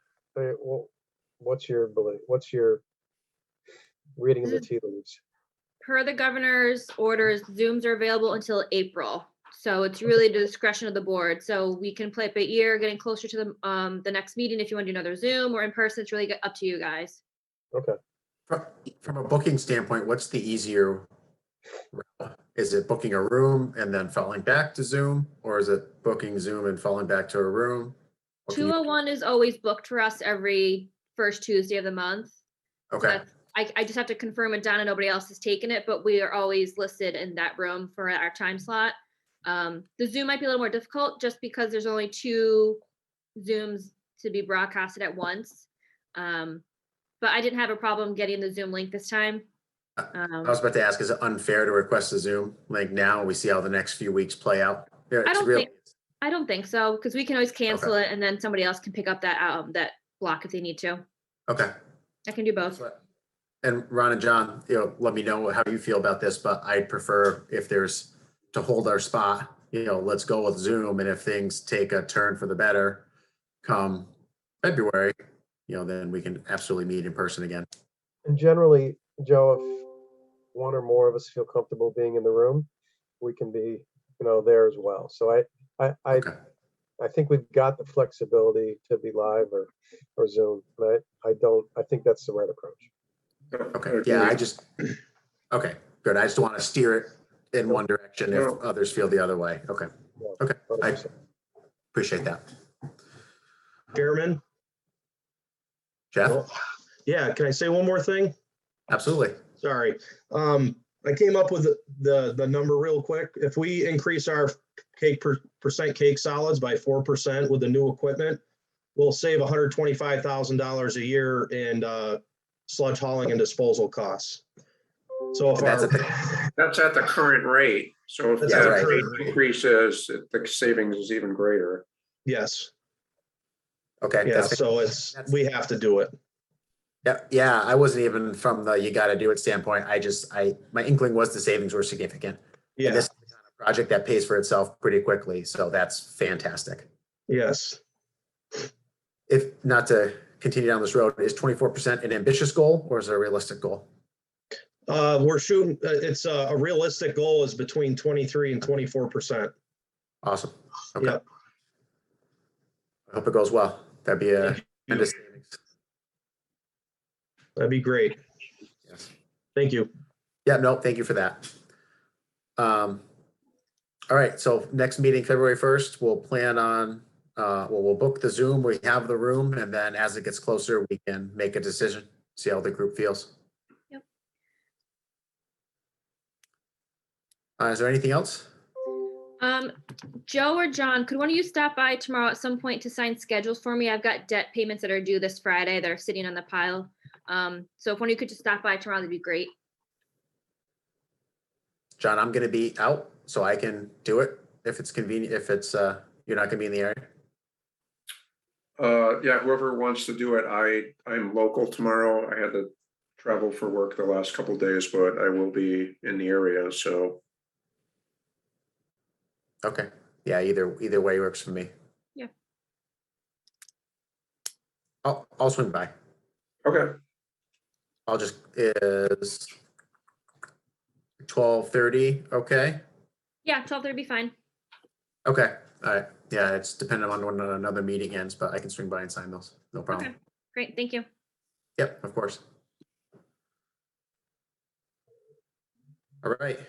Speaker 2: what's your belief? What's your reading of the tea leaves?
Speaker 4: Per the governor's orders, Zooms are available until April. So it's really the discretion of the board. So we can play it by ear, getting closer to the next meeting. If you want to do another Zoom or in person, it's really up to you guys.
Speaker 2: Okay.
Speaker 1: From a booking standpoint, what's the easier route? Is it booking a room and then falling back to Zoom, or is it booking Zoom and falling back to a room?
Speaker 4: 201 is always booked for us every first Tuesday of the month.
Speaker 1: Okay.
Speaker 4: So I just have to confirm it down, and nobody else has taken it, but we are always listed in that room for our time slot. The Zoom might be a little more difficult just because there's only 2 Zooms to be broadcasted at once. But I didn't have a problem getting the Zoom link this time.
Speaker 1: I was about to ask, is it unfair to request a Zoom link now? We see how the next few weeks play out.
Speaker 4: I don't think so, because we can always cancel it, and then somebody else can pick up that that block if they need to.
Speaker 1: Okay.
Speaker 4: I can do both.
Speaker 1: And Ron and John, let me know how you feel about this, but I'd prefer, if there's to hold our spot, let's go with Zoom. And if things take a turn for the better come February, then we can absolutely meet in person again.
Speaker 2: And generally, Joe, if one or more of us feel comfortable being in the room, we can be, there as well. So I think we've got the flexibility to be live or Zoom. But I think that's the right approach.
Speaker 1: Okay. Yeah, okay, good. I just want to steer it in one direction if others feel the other way. Okay. Okay, I
Speaker 2: 100%.
Speaker 1: appreciate that.
Speaker 10: Chairman?
Speaker 1: Jeff?
Speaker 10: Well, yeah, can I say one more thing?
Speaker 1: Absolutely.
Speaker 10: Sorry. I came up with the number real quick. If we increase our percent cake solids by 4% with the new equipment, we'll save $125,000 a year in sludge hauling and disposal costs. So if
Speaker 1: That's
Speaker 5: That's at the current rate. So if
Speaker 10: That's
Speaker 1: at the
Speaker 5: that
Speaker 10: current
Speaker 5: rate increases, the savings is even greater.
Speaker 10: yes,
Speaker 1: okay.
Speaker 10: yeah,
Speaker 1: That's
Speaker 10: so we have to do it.
Speaker 1: yeah. I wasn't even from the you got to do it standpoint. My inkling was the savings were significant.
Speaker 10: Yeah,
Speaker 1: And this is the kind of project that pays for itself pretty quickly. So that's fantastic.
Speaker 10: yes.
Speaker 1: If not to continue down this road, is 24% an ambitious goal or is it a realistic goal?
Speaker 10: We're shooting, it's a realistic goal is between 23 and 24%.
Speaker 1: Awesome. Okay.
Speaker 10: Yep.
Speaker 1: I hope it goes well. That'd be a
Speaker 10: Thank you.
Speaker 1: tremendous savings.
Speaker 10: That'd be great.
Speaker 1: Yes.
Speaker 10: Thank you.
Speaker 1: Yeah, no, thank you for that. All right, so next meeting, February 1st, we'll plan on, we'll book the Zoom, we have the room, and then as it gets closer, we can make a decision, see how the group feels.
Speaker 4: Yep.
Speaker 1: Is there anything else?
Speaker 4: Joe or John, could one of you stop by tomorrow at some point to sign schedules for me? I've got debt payments that are due this Friday that are sitting on the pile. So if one of you could just stop by tomorrow, that'd be great.
Speaker 1: John, I'm gonna be out, so I can do it if it's convenient, if it's, you're not gonna be in the area.
Speaker 5: Yeah, whoever wants to do it, I'm local tomorrow. I had to travel for work the last couple of days, but I will be in the area, so.
Speaker 1: Okay, yeah, either way works for me.
Speaker 4: Yeah.
Speaker 1: I'll swing by.
Speaker 5: Okay,
Speaker 1: I'll just, is 12:30, okay?
Speaker 4: Yeah, 12:30 be fine.
Speaker 1: Okay, all right, yeah, it's dependent on when another meeting ends, but I can swing by and sign those, no problem.
Speaker 4: Okay, great, thank you.
Speaker 1: Yep, of course. All right.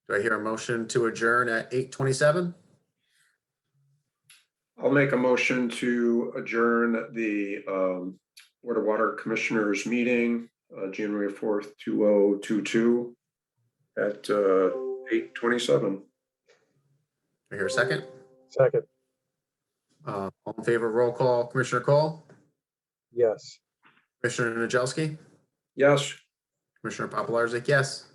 Speaker 1: Do I hear a motion to adjourn at 8:27?
Speaker 5: I'll make a motion to adjourn the Board of Water Commissioners meeting, January 4th, 2022 at 8:27.
Speaker 1: I hear a second.
Speaker 2: Second,
Speaker 1: All in favor, roll call, Commissioner Cole,
Speaker 2: yes.
Speaker 1: Commissioner Najelski,
Speaker 5: Yes.
Speaker 1: Commissioner Papalarzik, yes.